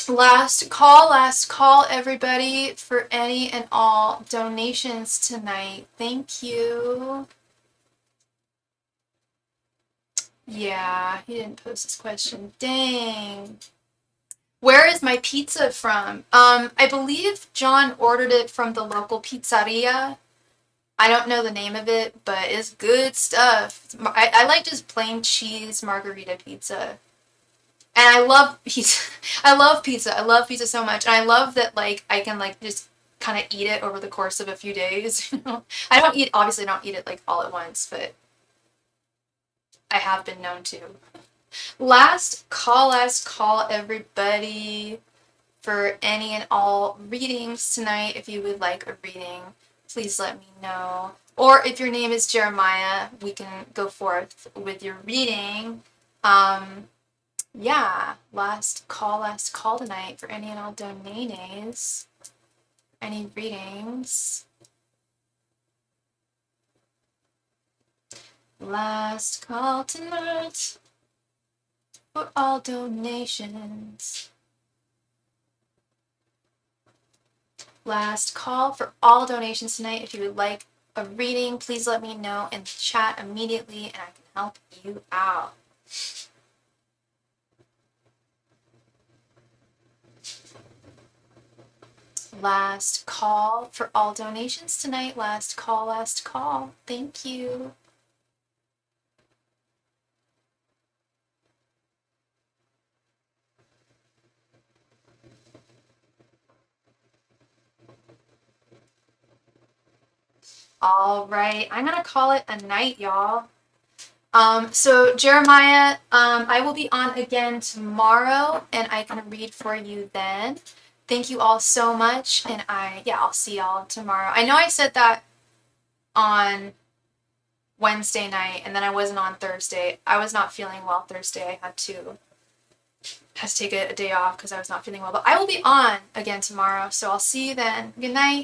A: Last call, everybody, for any and all donations tonight. Thank you. Yeah, he didn't post his question. Dang. Where is my pizza from? I believe John ordered it from the local pizzeria. I don't know the name of it, but it's good stuff. I like just plain cheese margarita pizza. And I love pizza. I love pizza. I love pizza so much. And I love that, like, I can, like, just kind of eat it over the course of a few days. Obviously don't eat it, like, all at once, but I have been known to. Last call, everybody, for any and all readings tonight. If you would like a reading, please let me know. Or if your name is Jeremiah, we can go forth with your reading. Yeah, last call tonight for any and all donations. Any readings? Last call tonight for all donations. Last call for all donations tonight. If you would like a reading, please let me know in the chat immediately and I can help you out. Last call for all donations tonight. Last call, last call. Thank you. All right, I'm gonna call it a night, y'all. So Jeremiah, I will be on again tomorrow and I can read for you then. Thank you all so much, and I'll see y'all tomorrow. I know I said that on Wednesday night, and then I wasn't on Thursday. I was not feeling well Thursday. I had to take a day off because I was not feeling well. But I will be on again tomorrow, so I'll see you then. Good night.